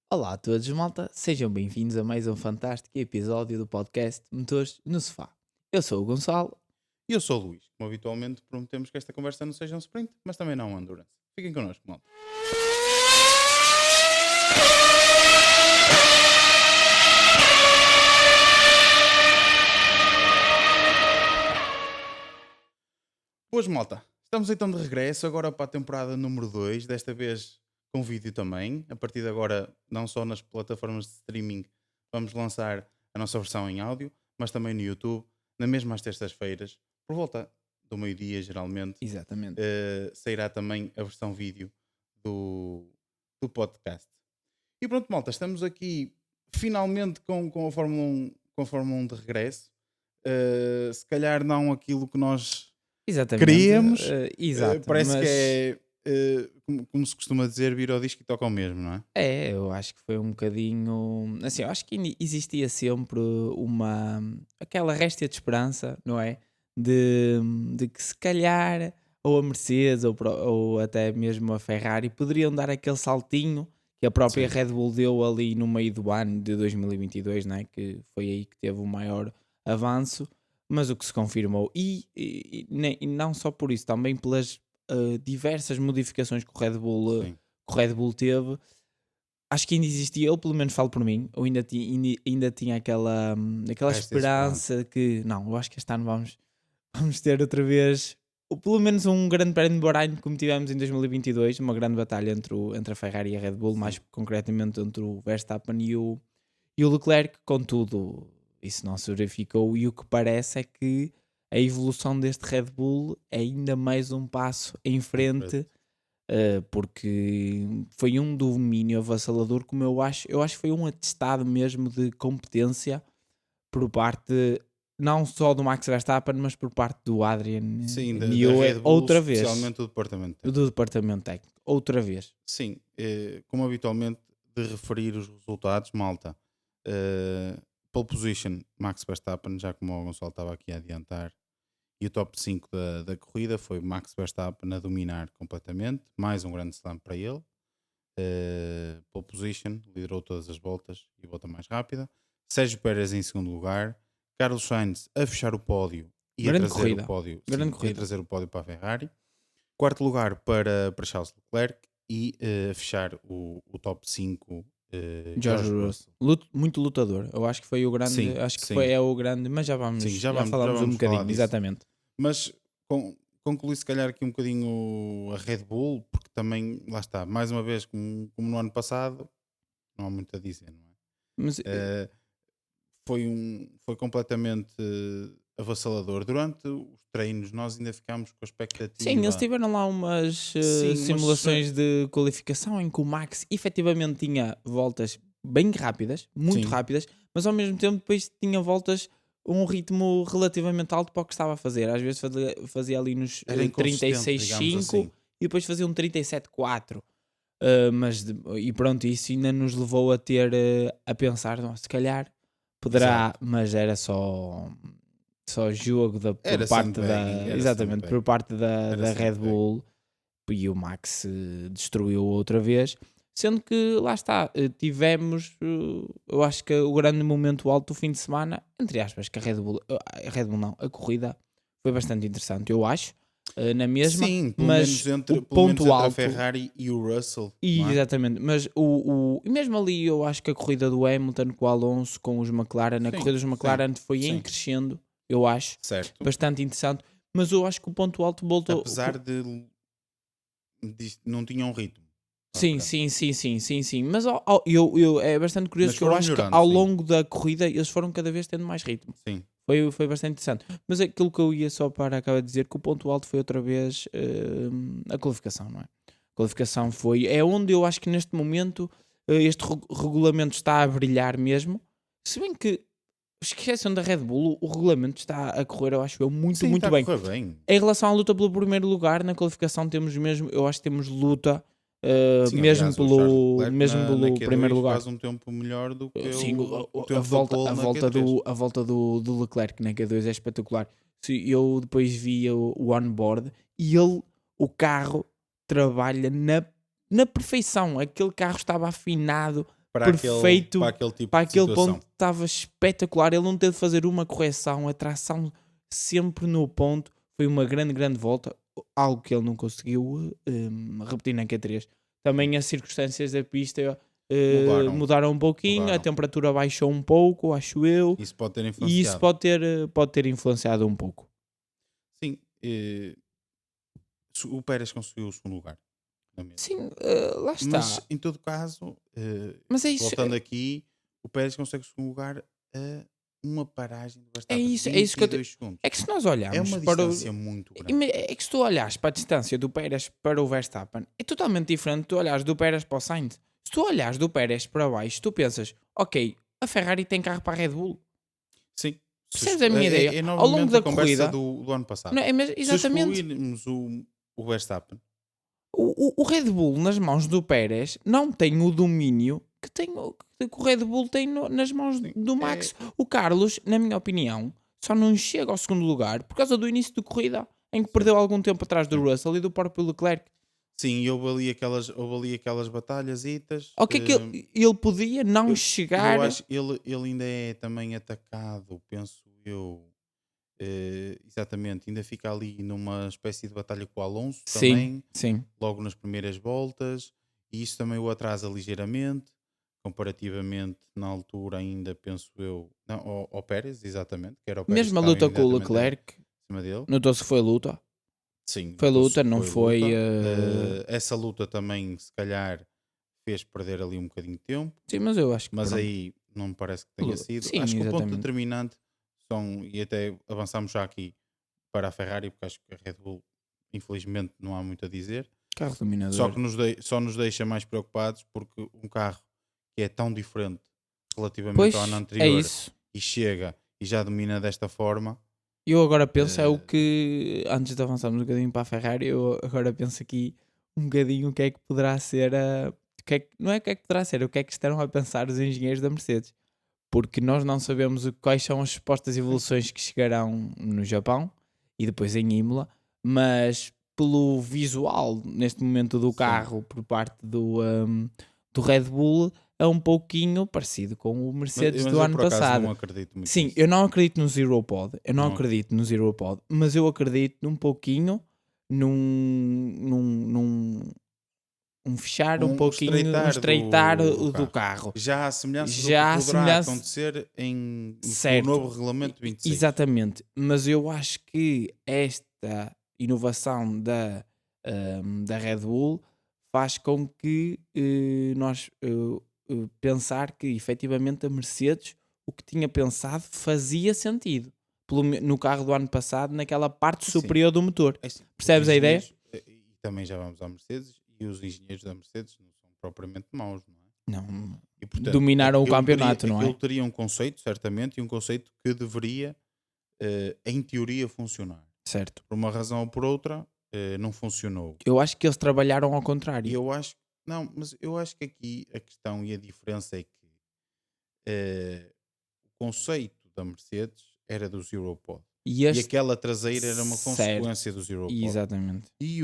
Olá a todos, malta. Sejam bem-vindos a mais um fantástico episódio do podcast Motores no Sofá. Eu sou o Gonçalo. E eu sou o Luís. Como habitualmente, prometemos que esta conversa não seja um sprint, mas também não um endurance. Fiquem connosco, malta. Boas, malta. Estamos então de regresso agora para a temporada número 2, desta vez com vídeo também. A partir de agora, não só nas plataformas de streaming, vamos lançar a nossa versão em áudio, mas também no YouTube, na mesma às terças-feiras, por volta do meio-dia, geralmente. Exatamente. Sairá também a versão vídeo do podcast. E pronto, malta, estamos aqui finalmente com a Fórmula 1 de regresso. Se calhar não aquilo que nós Exatamente. queríamos. Exato. Parece que Mas é, como se costuma dizer, vir ao disco e toca ao mesmo, não é? eu acho que foi um bocadinho. Assim, eu acho que existia sempre aquela réstia de esperança, não é? De, de que se calhar ou a Mercedes ou até mesmo a Ferrari poderiam dar aquele saltinho que a própria Sim. Red Bull deu ali no meio do ano de 2022, não é? Que foi aí que teve o maior avanço, mas o que se confirmou, e não só por isso, também pelas diversas modificações que Sim. que o Red Bull teve, acho que ainda existia, eu pelo menos falo por mim, eu ainda tinha aquela Resta esperança. esperança que, não, eu acho que este ano vamos ter outra vez, ou pelo menos um grande prémio de Bahrein como tivemos em 2022, uma grande batalha entre a Ferrari e a Red Bull, Sim. mais concretamente entre o Verstappen e o Leclerc. Contudo, isso não se verificou, e o que parece é que a evolução deste Red Bull é ainda mais um passo em frente, porque foi um domínio avassalador, como eu acho que foi um atestado mesmo de competência por parte não só do Max Verstappen, mas por parte do Adrian Sim, da Newey, Red Bull, outra vez, especialmente o departamento do técnico. departamento técnico, outra vez. Sim, como habitualmente, de referir os resultados, malta. Pole position, Max Verstappen, já como o Gonçalo estava aqui a adiantar. E o top 5 da corrida foi Max Verstappen a dominar completamente. Mais um grande slam para ele. Pole position, liderou todas as voltas e volta mais rápida. Sérgio Pérez em segundo lugar. Carlos Sainz a fechar o pódio e a Grande trazer o corrida, pódio, grande sim, e a corrida. trazer o pódio para a Ferrari. Quarto lugar para Charles Leclerc e a fechar o top 5 George George Russell, Russell. Muito lutador. Eu acho que foi o grande, Sim, acho que sim, é o grande, mas sim, já já vamos, já falamos um vamos falar bocadinho, disso. exatamente. Mas concluí se calhar aqui um bocadinho a Red Bull, porque também, lá está, mais uma vez, como no ano passado, não há muito a dizer, não é? Mas Eh, foi completamente avassalador. Durante os treinos, nós ainda ficámos com a sim, eles expectativa. tiveram lá umas Sim, mas simulações de qualificação em que o Max efetivamente tinha voltas bem rápidas, muito sim, rápidas, mas ao mesmo tempo depois tinha voltas a um ritmo relativamente alto para o que estava a fazer. Às vezes fazia ali nos era inconsistente, digamos 36,5 assim. e depois fazia um 37,4. E pronto, isso ainda nos levou a ter a pensar, "Não, se calhar poderá", Exato. mas era só jogo por Era parte sandbagging, da, era exatamente, por sandbagging. parte Era da Red sandbagging. Bull, e o Max destruiu outra vez, sendo que lá está, tivemos, eu acho que o grande momento alto do fim de semana, entre aspas, que a Red Bull não, a corrida foi bastante interessante, eu acho, na mesma, Sim, mas o pelo menos ponto entre a alto. Ferrari e o Russell, não E, é? exatamente, mas e mesmo ali eu acho que a corrida do Hamilton com o Alonso, com os McLaren, a Sim, corrida dos sim, McLaren foi em sim. crescendo, eu acho, Certo. bastante interessante, mas eu acho que o ponto alto voltou. Apesar disto não tinha um ritmo para a Sim, frente. sim, sim, sim, sim, sim, mas é bastante curioso Mas que eu foram acho que melhorando, ao sim. longo da corrida eles foram cada vez tendo mais ritmo. Sim. Foi bastante interessante. Mas aquilo que eu ia só para acabar de dizer, que o ponto alto foi outra vez a qualificação, não é? A qualificação é onde eu acho que neste momento este regulamento está a brilhar mesmo. Se bem que esqueçam da Red Bull, o regulamento está a correr, eu acho, muito, Sim, está muito a bem. correr bem. Em relação à luta pelo primeiro lugar, na qualificação temos mesmo, eu acho que temos luta Sim, aliás, o Charles Leclerc mesmo na pelo primeiro Q2 lugar. faz um tempo melhor do que Sim, o a tempo da volta, pole na Q3. a volta do Leclerc na Q2 é espetacular. Eu depois vi o onboard e o carro trabalha na perfeição. Aquele carro estava afinado perfeito para aquele tipo para de aquele situação. ponto, estava espetacular. Ele não teve de fazer uma correção, a tração sempre no ponto. Foi uma grande, grande volta, algo que ele não conseguiu repetir na Q3. Também as circunstâncias da pista mudaram um pouquinho, a mudaram. temperatura baixou um pouco, acho eu, Isso pode ter e isso influenciado. pode ter influenciado um pouco. Sim, o Pérez conseguiu o segundo lugar. na mesma. Sim, lá está. Mas em todo caso, Mas é isso, voltando aqui, o Pérez consegue o segundo lugar a uma paragem do é Verstappen, isso, é isso que eu 22 segundos. é que se nós É olharmos uma para distância muito grande. é que se tu olhares para a distância do Pérez para o Verstappen, é totalmente diferente de tu olhares do Pérez para o Sainz. Se tu olhares do Pérez para baixo, tu pensas, ok, a Ferrari tem carro para a Red Bull. Sim. Percebes a minha ideia? É Ao longo novamente da a conversa corrida, do ano passado. não é Se exatamente. excluirmos o Verstappen, O Red Bull nas mãos do Pérez não tem o domínio que, que o Red Bull tem nas mãos sim, do Max. O Carlos, na minha opinião, só não chega ao segundo lugar por causa do início de corrida, em que perdeu algum tempo atrás do sim. Russell e do próprio Leclerc. Sim, e houve ali aquelas batalhasitas. O que é que ele podia não chegar? Eu acho que ele ainda é também atacado, penso eu. Exatamente, ainda fica ali numa espécie de batalha com o Alonso Sim, também, sim. logo nas primeiras voltas, e isso também o atrasa ligeiramente, comparativamente na altura ainda penso eu, não, ao Pérez, exatamente, que era o Pérez que Mesmo a estava luta com o imediatamente Leclerc, acima dele. notou-se que foi luta. Sim, Foi notou-se luta, que não foi. luta. Essa luta também, se calhar, fez perder ali um bocadinho de tempo, Sim, mas eu acho que. mas pronto. aí não me parece que tenha sido. Sim, Acho que o ponto exatamente. determinante são, e até avançamos já aqui para a Ferrari, porque acho que a Red Bull, infelizmente, não há muito a dizer. Carro Só dominador. que só nos deixa mais preocupados porque um carro que é tão diferente relativamente Pois, ao ano é anterior isso. e chega e já domina desta forma. Eu agora penso é o eh, que, antes de avançarmos um bocadinho para a Ferrari, eu agora penso aqui um bocadinho o que é que poderá ser não é o que é que poderá ser, o que é que estarão a pensar os engenheiros da Mercedes. Porque nós não sabemos quais são as supostas evoluções que chegarão no Japão e depois em Imola, mas pelo visual neste momento do Sim. carro por parte do Red Bull é um pouquinho parecido com o Mercedes mas do eu ano por acaso passado. não acredito muito Sim, nisso. eu não acredito no Zero Pod, Não mas eu acredito um pouquinho num fechar um pouquinho, um estreitar do do carro. carro. Já à semelhança do Já que à poderá semelhança- acontecer com o Certo, novo regulamento 26. exatamente, mas eu acho que esta inovação da Red Bull faz com que nós pensar que efetivamente a Mercedes o que tinha pensado fazia sentido no carro do ano passado, naquela parte Sim. superior do motor. É assim, os Percebes a ideia? engenheiros, e também já vamos à Mercedes, e os engenheiros da Mercedes não são propriamente maus, não é? Não, E, portanto, dominaram o aquilo campeonato, não aquilo é? teria um conceito, certamente, e um conceito que deveria, em teoria, funcionar. Certo. Por uma razão ou por outra, não funcionou. Eu acho que eles trabalharam ao E contrário. eu acho, não, mas eu acho que aqui a questão e a diferença é que o conceito da Mercedes era do Zero Pod. E E este, aquela traseira era uma certo, consequência do Zero Pod. exatamente. E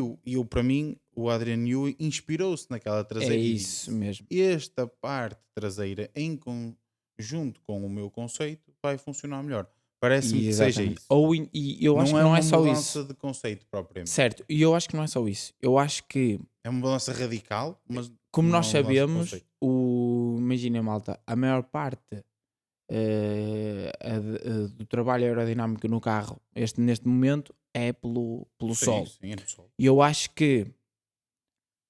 para mim, o Adrian Newey inspirou-se naquela É traseira e isso disse: mesmo. esta parte traseira, em conjunto com o meu conceito, vai funcionar melhor. Parece-me que seja Exatamente. isso. E eu acho Não que é não é uma só mudança isso. de conceito propriamente. Certo, e eu acho que não é só isso. Eu acho que, É uma mudança radical, mas como não é nós uma mudança de sabemos, conceito. imagina, malta, a maior parte do trabalho aerodinâmico no carro, neste momento, é pelo Sim, sol. sim, é no sol. E eu acho que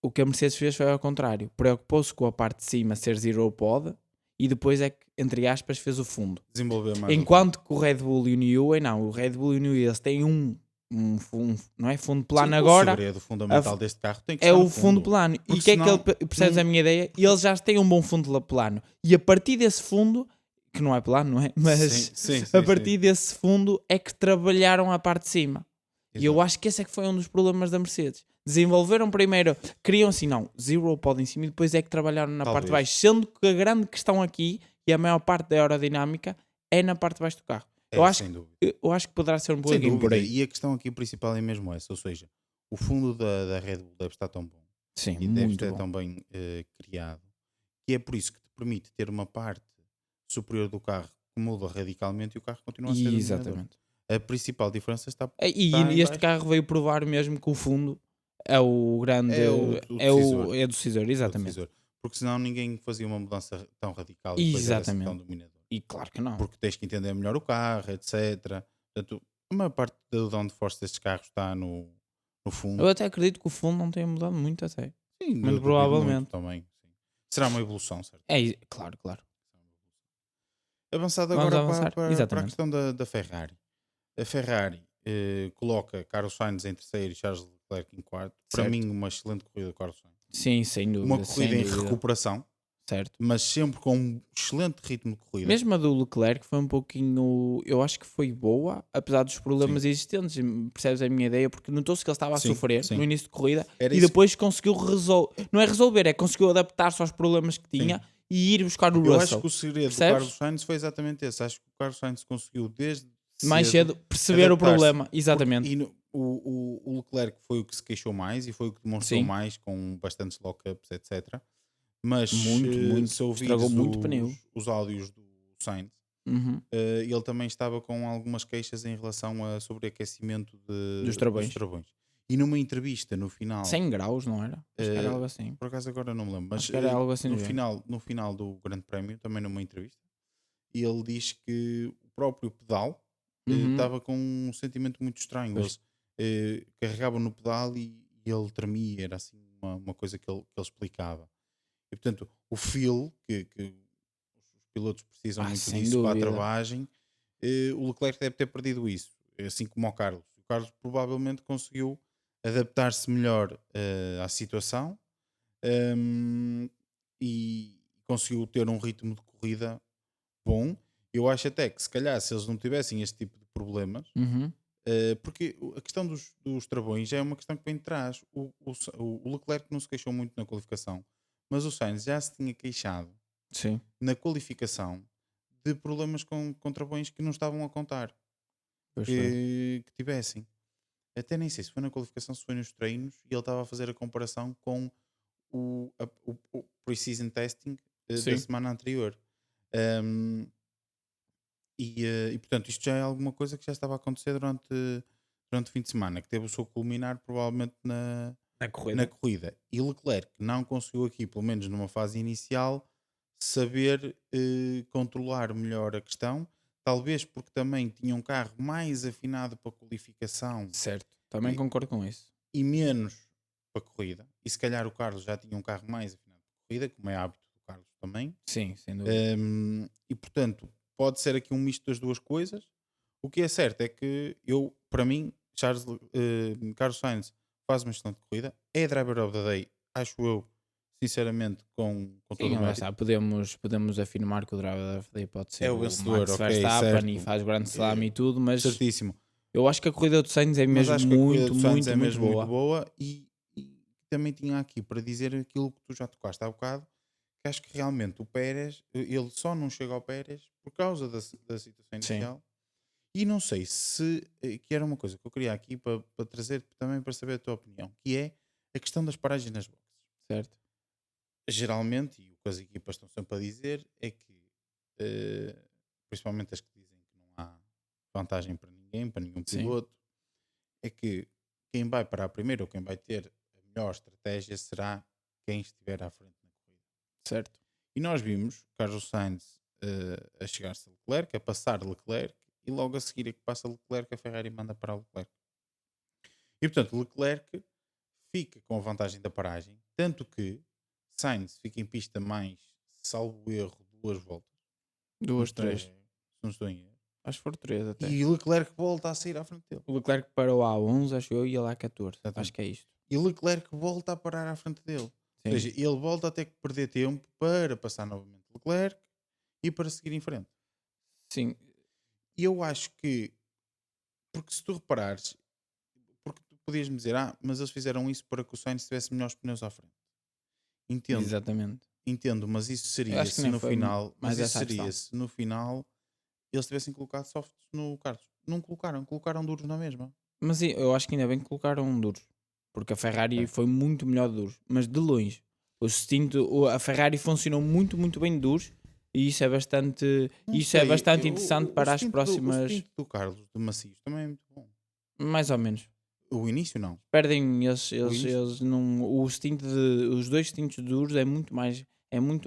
o que a Mercedes fez foi ao contrário. Preocupou-se com a parte de cima ser zero pod e depois é que, entre aspas, fez o fundo. Desenvolver mais Enquanto que o Red Bull e o Newey, não, o Red Bull e o Newey, eles têm não é fundo plano Sim, agora, o segredo fundamental deste carro tem que é estar o no fundo plano. E Porque o que é que senão ele, percebes a minha ideia? E eles já têm um bom fundo plano. E a partir desse fundo, que não é plano, não é? Mas sim, a partir desse fundo é que trabalharam a parte de cima. E eu acho que esse é que foi um dos problemas da Mercedes. Desenvolveram primeiro, queriam assim, não, zero pod em cima e depois é que trabalharam na parte de Talvez. baixo. Sendo que a grande questão aqui, e a maior parte da aerodinâmica, é na parte de baixo do carro. Sem dúvida. Eu acho que poderá ser um Sem pouquinho por dúvida. aí. E a questão aqui principal é mesmo essa, ou seja, o fundo da Red Bull deve estar tão bom Sim, e deve muito estar bom. tão bem criado, que é por isso que permite ter uma parte superior do carro que muda radicalmente e o carro continua a ser dominador. Exatamente. A principal diferença está E em este baixo. carro veio provar mesmo que o fundo é o grande. É o decisor. É do decisor, É o exatamente. decisor. Porque senão ninguém fazia uma mudança tão radical e depois era assim tão Exatamente. dominador. E claro que não. Porque tens que entender melhor o carro, etc. Portanto, a maior parte do downforce destes carros está no fundo. Eu até acredito que o fundo não tenha mudado muito até. Sim, Muito eu duvido muito provavelmente. também. Sim. Será uma evolução, certo? Claro, claro. Avançado Vamos agora avançar. para a Exatamente. questão da Ferrari. A Ferrari coloca Carlos Sainz em terceiro e Charles Leclerc em quarto. Para Certo. mim, uma excelente corrida do Carlos Sainz. Sim, sem dúvida. Uma corrida sem em dúvida. recuperação, Certo. mas sempre com um excelente ritmo de corrida. Mesmo a do Leclerc foi um pouquinho. Eu acho que foi boa, apesar dos problemas existentes. Percebes a minha ideia? Porque notou-se que ele estava a Sim, sofrer sim. no início de corrida Era e isso. depois conseguiu resolver. Não é resolver, é conseguiu adaptar-se aos problemas que tinha e ir buscar o Eu acho Russell. que o segredo do Percebes? Carlos Sainz foi exatamente esse. Acho que o Carlos Sainz conseguiu desde Mais cedo perceber o adaptar-se. problema. Exatamente. O Leclerc foi o que se queixou mais e foi o que demonstrou Sim. mais com bastantes lockups, etc. Mas Muito. se ouvires Estragou muito pneu. os áudios do Sainz, Uhum. ele também estava com algumas queixas em relação a sobreaquecimento Dos travões. E numa entrevista no final, 100 graus, não era? Acho que era algo assim. por acaso agora não me lembro, mas Acho que era algo assim no do género. final do Grande Prémio, também numa entrevista, ele diz que o próprio pedal Uhum. estava com um sentimento muito estranho. Pois. Eles carregavam no pedal e ele tremia, era assim uma coisa que ele explicava. E portanto, o feel que os pilotos precisam muito sem disso para a dúvida. travagem, o Leclerc deve ter perdido isso, assim como o Carlos. O Carlos provavelmente conseguiu adaptar-se melhor à situação e conseguiu ter um ritmo de corrida bom. Eu acho até que se calhar se eles não tivessem este tipo de problemas, Uhum. porque a questão dos travões já é uma questão que vem de trás. O Leclerc não se queixou muito na qualificação, mas o Sainz já se tinha queixado Sim. na qualificação de problemas com travões que não estavam a contar Pois foi. que tivessem. Até nem sei se foi na qualificação, se foi nos treinos, e ele estava a fazer a comparação com o pre-season testing da Sim. semana anterior. Um, e portanto, isto já é alguma coisa que já estava a acontecer durante o fim de semana, que teve o seu culminar provavelmente Na na corrida. E Leclerc não conseguiu aqui, pelo menos numa fase inicial, saber controlar melhor a questão. Talvez porque também tinha um carro mais afinado para a qualificação Certo. Também E- concordo com isso. e menos para a corrida. E se calhar o Carlos já tinha um carro mais afinado para a corrida, como é hábito do Carlos também. Sim, sem dúvida. E portanto, pode ser aqui um misto das duas coisas. O que é certo é que para mim, Carlos Sainz faz uma excelente corrida. É driver of the day, acho eu, sinceramente, com todo Sim, o lá mérito. está. Podemos afirmar que o driver of the day pode ser É o vencedor, Max ok, Verstappen certo. e faz Grand Slam É, e tudo, mas Certíssimo. eu acho que a corrida do Sainz é Mas mesmo acho que a corrida muito, do Sainz muito, é muito mesmo muito boa. boa e também tinha aqui para dizer aquilo que tu já tocaste há bocado, que acho que realmente o Pérez, ele só não chega ao Pérez por causa da situação Sim. inicial. E não sei se, que era uma coisa que eu queria aqui para trazer também para saber a tua opinião, que é a questão das paragens nas boxes. Certo? Geralmente, e o que as equipas estão sempre a dizer, é que, principalmente as que dizem que não há vantagem para ninguém, para nenhum Sim. piloto, é que quem vai parar primeiro ou quem vai ter a melhor estratégia será quem estiver à frente na corrida. Certo? E nós vimos Carlos Sainz a chegar-se a Leclerc, a passar Leclerc, e logo a seguir a que passa Leclerc, a Ferrari manda para Leclerc. E portanto, Leclerc fica com a vantagem da paragem, tanto que Sainz fica em pista mais, salvo erro, 2 voltas. Duas, Não estou- três. Se não estou em erro. Acho que foram 3 até. E Leclerc volta a sair à frente dele. O Leclerc parou a 11, acho eu, e ele a 14. Exatamente. Acho que é isto. E Leclerc volta a parar à frente dele. Sim. Ou seja, ele volta a ter que perder tempo para passar novamente Leclerc e para seguir em frente. Sim. E eu acho que, porque se tu reparares, porque tu podias me dizer, mas eles fizeram isso para que o Sainz tivesse melhores pneus à frente. Entendo, mas isso Eu seria acho que se nem no foi final, mais mas isso essa a seria questão. se no final eles tivessem colocado softs no Carlos. Não colocaram duros na mesma. Mas eu acho que ainda bem que colocaram duros. Porque a Ferrari É. foi muito melhor de duros. Mas de longe. A Ferrari funcionou muito, muito bem de duros e isso é bastante, Não isso é sei, bastante o interessante para as stint o próximas, stint do Carlos de macios também é muito bom. mais ou menos. O início não. Perdem início. eles não, os dois stints duros é muito Mas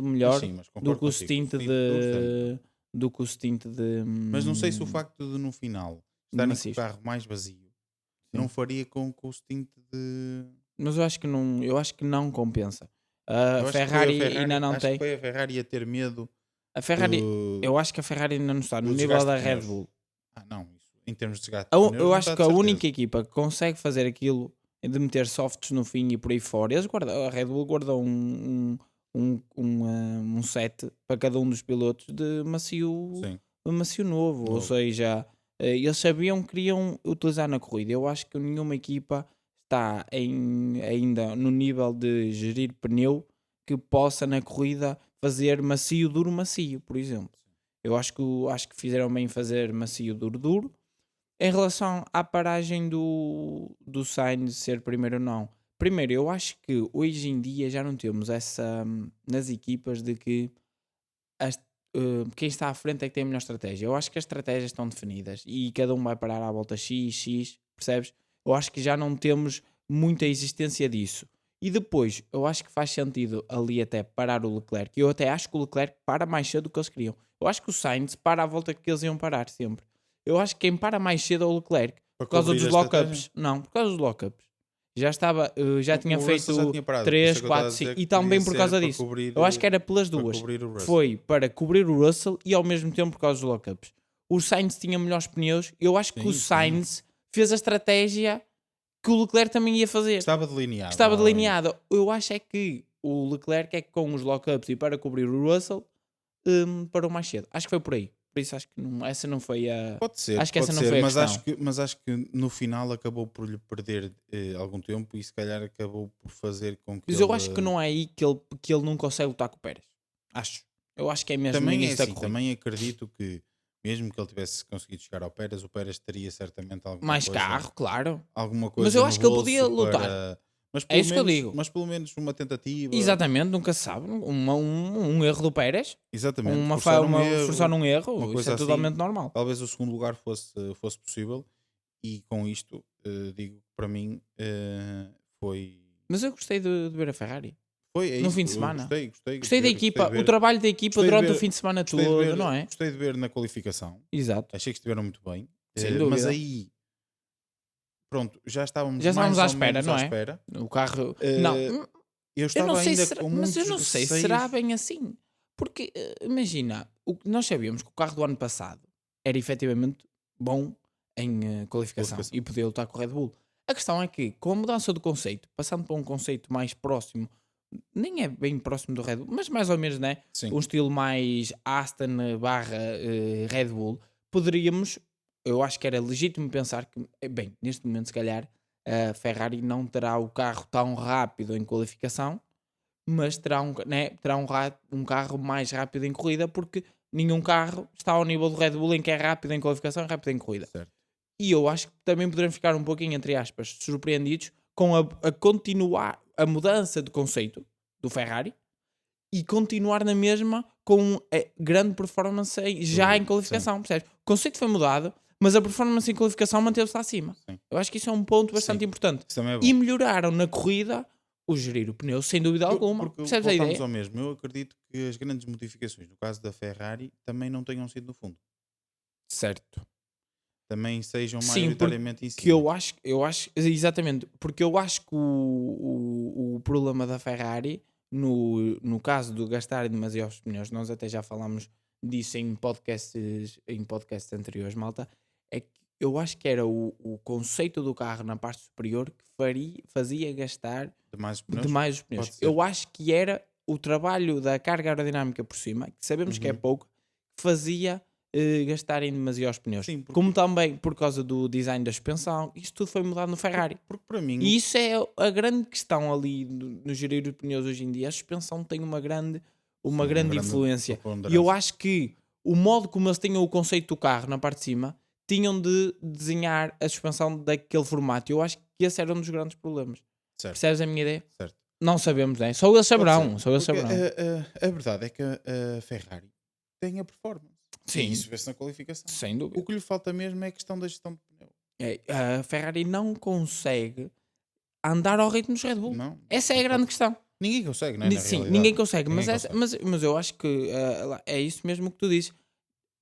melhor sim, mas do concordo que o contigo. O stint stint de duros é melhor. de do que o stint de Mas não sei se o facto de no final de estarem com o macios. carro mais vazio Sim. não faria com que o stint de. Mas eu acho que não compensa. A Eu acho que foi a Ferrari ainda não acho que tem. foi a Ferrari a ter medo A Ferrari, do, eu acho que a Ferrari ainda não está no do nível desgaste da de Red pneus. Bull. Não, isso, em termos de desgaste de pneus Eu não acho está que de a certeza. única equipa que consegue fazer aquilo de meter softs no fim e por aí fora, a Red Bull guardou um set para cada um dos pilotos de Sim, macio novo, ou seja, eles sabiam que queriam utilizar na corrida. Eu acho que nenhuma equipa está ainda no nível de gerir pneu que possa na corrida fazer macio, duro, macio, por exemplo. Eu acho que fizeram bem em fazer macio, duro, duro. Em relação à paragem do Sainz ser primeiro ou não, primeiro, eu acho que hoje em dia já não temos essa nas equipas de que as- quem está à frente é que tem a melhor estratégia. Eu acho que as estratégias estão definidas e cada um vai parar à volta X, percebes? Eu acho que já não temos muita existência disso. E depois, eu acho que faz sentido ali até parar o Leclerc. Eu até acho que o Leclerc para mais cedo do que eles queriam. Eu acho que o Sainz para à volta que eles iam parar sempre. Eu acho que quem para mais cedo é o Leclerc. para Por causa cobrir dos a estratégia. lockups. Não, por causa dos lockups. Já estava, já tinha O Russell já feito tinha parado, por isso 3, é que eu estava a 4, 5 dizer e que podia também por ser causa para disso. cobrir, Eu acho que era pelas para duas. cobrir o Russell. Foi para cobrir o Russell e ao mesmo tempo por causa dos lockups. O Sainz tinha melhores pneus. Eu acho que o Sim, Sainz fez a estratégia que o Leclerc também ia fazer. Estava delineado. Estava delineado. Eu acho é que o Leclerc é que com os lockups e para cobrir o Russell parou mais cedo. Acho que foi por aí. Por isso acho que essa não foi a. Pode ser, Acho que pode essa não ser, foi a mas questão. acho que no final acabou por lhe perder algum tempo e se calhar acabou por fazer com que Mas eu acho que não é aí que ele não consegue lutar com o Pérez. Acho. Eu acho que é mesmo no também é início da assim, corrida. também acredito que mesmo que ele tivesse conseguido chegar ao Pérez, o Pérez teria certamente Mais carro, claro. alguma Mas coisa eu no acho que ele podia bolso lutar. para, É isso que eu digo. mas pelo menos uma tentativa, Exatamente, nunca se sabe. Um erro do Pérez, exatamente, forçar um forçar erro, um erro, uma isso é coisa assim, totalmente normal. talvez o segundo lugar fosse possível e com isto digo que para mim foi. Mas eu gostei de ver a Ferrari Foi, é no isso. fim de Eu semana. gostei Gostei da de equipa, o ver, trabalho da equipa gostei de durante o ver, fim de semana todo, não é? gostei de ver na qualificação. Exato, Achei que estiveram muito bem. sem Mas dúvida. aí, pronto, já estávamos Já estávamos mais à ou espera, menos à não é? espera. O carro. Não, Eh, eu eu não estava sei ainda se com mas eu muitos não sei se será receios. bem assim. Porque, imagina, nós sabíamos que o carro do ano passado era efetivamente bom em qualificação Qualificação. e podia lutar com o Red Bull. A questão é que, com a mudança do conceito, passando para um conceito mais próximo, nem é bem próximo do Red Bull, mas mais ou menos, né? Sim, Um estilo mais Aston barra Red Bull, poderíamos, eu acho que era legítimo pensar que, bem, neste momento, se calhar, a Ferrari não terá o carro tão rápido em qualificação, mas terá um carro mais rápido em corrida, porque nenhum carro está ao nível do Red Bull em que é rápido em qualificação e rápido em corrida. certo. E eu acho que também poderemos ficar um pouquinho, entre aspas, surpreendidos com a continuar a mudança de conceito do Ferrari e continuar na mesma com a grande performance já em qualificação, percebes? O conceito foi mudado, mas a performance em qualificação manteve-se acima. Sim. Eu acho que isso é um ponto bastante Sim. importante. Isso também é bom. E melhoraram na corrida o gerir o pneu, sem dúvida alguma. Porque Percebes a voltamos ideia? ao mesmo. Eu acredito que as grandes modificações, no caso da Ferrari, também não tenham sido no fundo. Certo. Também sejam Sim, maioritariamente em que cima. eu acho, exatamente, porque eu acho que o problema da Ferrari, no caso de gastarem demasiados pneus, nós até já falámos disso em podcasts anteriores, malta, é que eu acho que era o conceito do carro na parte superior que fazia gastar Demais os pneus? demais os pneus. Pode ser. Eu acho que era o trabalho da carga aerodinâmica por cima, que sabemos que é Uhum. pouco, que fazia gastarem demasiados pneus. Sim, porque- Como também por causa do design da suspensão, isto tudo foi mudado no Ferrari. Porque para mim, E isso é a grande questão ali no gerir os pneus hoje em dia. A suspensão tem uma grande influência. E eu acho que o modo como eles tinham o conceito do carro na parte de cima, tinham de desenhar a suspensão daquele formato. Eu acho que esse era um dos grandes problemas. certo, Percebes a minha ideia? certo. Não sabemos, né? Só eles Pode saberão. ser, Só eles porque saberão. a verdade é que a Ferrari tem a performance. E Sim, isso vê-se na qualificação. sem O dúvida. que lhe falta mesmo é a questão da gestão de pneu. A Ferrari não consegue andar ao ritmo dos Red Bull. Não, Essa é não a grande pode. questão. Ninguém consegue, não é? Na Sim, realidade. ninguém consegue. Ninguém consegue. Mas eu acho que é isso mesmo que tu dizes.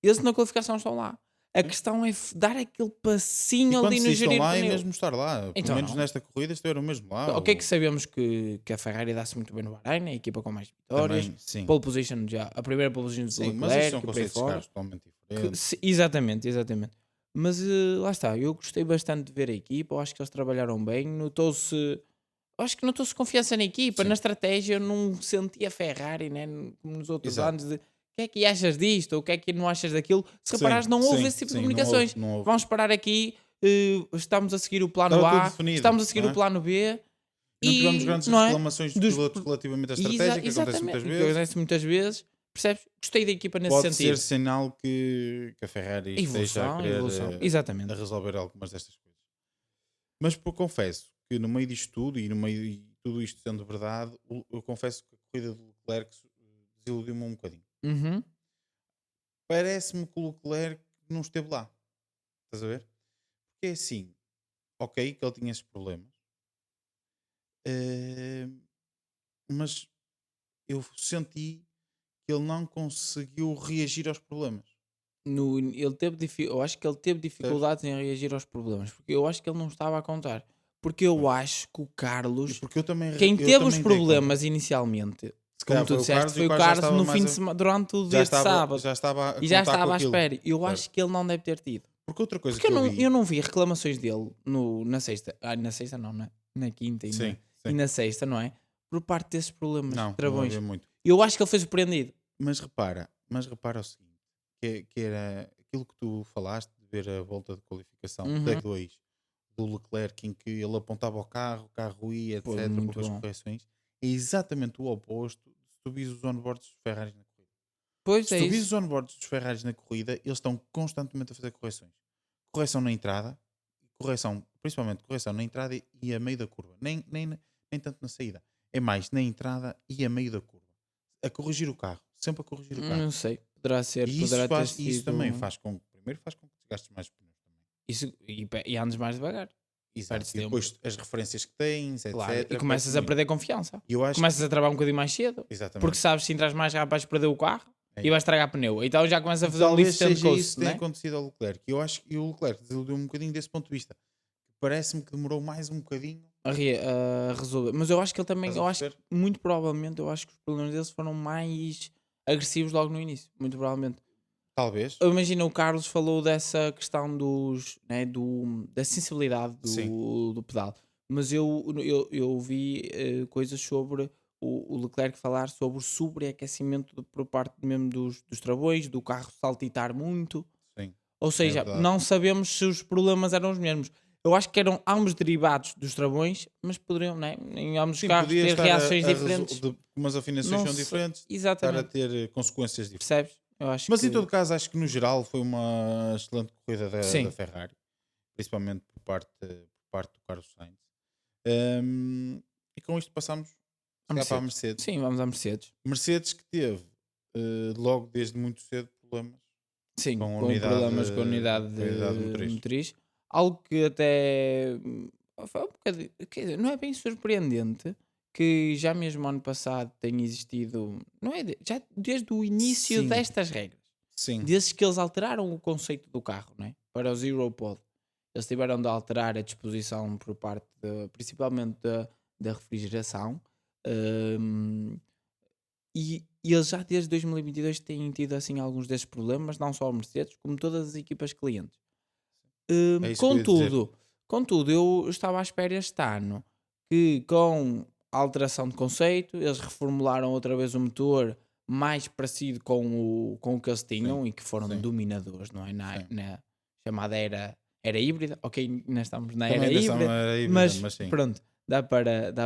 Eles na qualificação estão lá. A Sim. questão é dar aquele E passinho quando ali se no estão gerir lá é pneu. mesmo estar lá. Pelo Então menos não. nesta corrida estiveram mesmo lá. Ok, que sabemos que a Ferrari dá-se muito bem no Bahrein, a equipa com mais vitórias. Também, sim. Pole position já, a primeira pole position do Sim, mas isso são Leclerc, por aí conceitos de fora. carros totalmente diferentes. Exatamente, exatamente. Mas lá está, eu gostei bastante de ver a equipa, eu acho que eles trabalharam bem, notou-se. Eu acho que notou-se confiança na equipa, Sim. na estratégia, eu não senti a Ferrari, né, como nos outros Exato. anos, de o que é que achas disto, ou o que é que não achas daquilo. Se Sim, reparares, não houve sim, esse tipo de sim, comunicações. não houve. Vamos parar aqui, estamos a seguir o plano Estava tudo A, definido, estamos a seguir não o é? plano B, E não tivemos e grandes não é? reclamações de Dos, pilotos relativamente à estratégia, que acontece muitas exatamente, que vezes. acontece muitas vezes, percebes? Gostei da equipa nesse Pode sentido. ser sinal que a Ferrari esteja a Evolução, querer evolução, a exatamente. resolver algumas destas coisas. Mas confesso que no meio disto tudo e no meio de tudo isto sendo verdade, eu confesso que a corrida do Leclerc desiludiu-me um bocadinho. Uhum. Parece-me que o Leclerc não esteve lá. Estás a ver? Porque é assim, ok, que ele tinha esses problemas, eh, mas eu senti que ele não conseguiu reagir aos problemas. Eu acho que ele teve Percebes? dificuldades em reagir aos problemas, porque eu acho que ele não estava a contar. Porque eu Pois. acho que o E Carlos, porque quem eu teve os também dei conta. problemas inicialmente, Se como calhar tu foi o disseste, Carlos e foi o o Carlos já Carlos estava no fim mais de semana, durante o já dia de sábado, estava a e já contar com estava à aquilo. espera. Eu Percebes? acho que ele não deve ter tido. Porque outra coisa Porque que eu vi. eu não vi reclamações dele na sexta. Na sexta não, na quinta Sim, e sim. na sexta, não é? Por parte desses problemas, Não travões. havia muito. Eu acho que ele foi surpreendido. Mas repara o seguinte, que era aquilo que tu falaste de ver a volta de qualificação da Uhum. 2 do Leclerc, em que ele apontava o carro ia, Pô, etc, muito com as bom. correções, é exatamente o oposto se tu vis os onboards dos Ferraris na corrida. Pois Se é tu vis isso. os onboards dos Ferraris na corrida, eles estão constantemente a fazer correções. Correção na entrada, principalmente correção na entrada e a meio da curva. Nem tanto na saída. É mais na entrada e a meio da curva. A corrigir o carro. Sempre a corrigir o carro. Não sei. Poderá ser, E poderá ter isso também sido. faz com que, primeiro faz com que desgastes mais pneus também. Isso, e andes mais devagar. Exato. Perdes E tempo. depois as referências que tens, Claro. etc. E começas a muito. perder confiança. E eu acho Começas a trabalhar um bocadinho mais cedo. exatamente. Porque sabes se entras mais rápido vais perder o carro É e vais estragar pneu. Então já começas a fazer um talvez lift and seja isso coast, que tem né? acontecido ao Leclerc. E eu acho que o Leclerc desiludiu um bocadinho desse ponto de vista. Parece-me que demorou mais um bocadinho. A resolver. Mas eu acho que ele também, Estás a eu acho perceber? que, muito provavelmente, eu acho que os problemas deles foram mais agressivos logo no início. Muito provavelmente. Talvez. Imagina, o Carlos falou dessa questão da sensibilidade Sim. do pedal, mas eu vi coisas sobre o Leclerc falar sobre o sobreaquecimento por parte mesmo dos travões, do carro saltitar muito. Sim. Ou seja, verdade. não sabemos se os problemas eram os mesmos. Eu acho que eram ambos derivados dos travões, mas poderiam, né, em ambos os Sim, carros podia ter estar reações diferentes. umas afinações Não são sei- diferentes, estar a Exatamente. ter consequências diferentes. Percebes? Eu acho Mas que em todo caso, acho que no geral foi uma excelente corrida sim. da Ferrari, principalmente por parte do Carlos Sainz. E com isto passamos A se calhar, para a Mercedes. Mercedes. Sim, vamos à Mercedes. Mercedes que teve logo desde muito cedo problemas Sim, com a com unidade, problemas com a unidade com a unidade de motriz. motriz. Algo que até foi um bocadinho, quer dizer, não é bem surpreendente que já mesmo ano passado tenha existido, não é, já desde o início Sim. destas regras, Sim, desde que eles alteraram o conceito do carro, não é? Para o Zero Pod, eles tiveram de alterar a disposição por parte principalmente da refrigeração. hum, e eles já desde 2022 têm tido assim alguns desses problemas, não só a Mercedes, como todas as equipas clientes. é isso que eu ia dizer. Contudo, eu estava à espera este ano que com a alteração de conceito, eles reformularam outra vez o motor mais parecido com o que eles tinham e que foram sim. dominadores, não é? Sim. Na chamada era híbrida. Ok, nós estamos na Também era ainda híbrida, era híbrida, mas sim. pronto, dá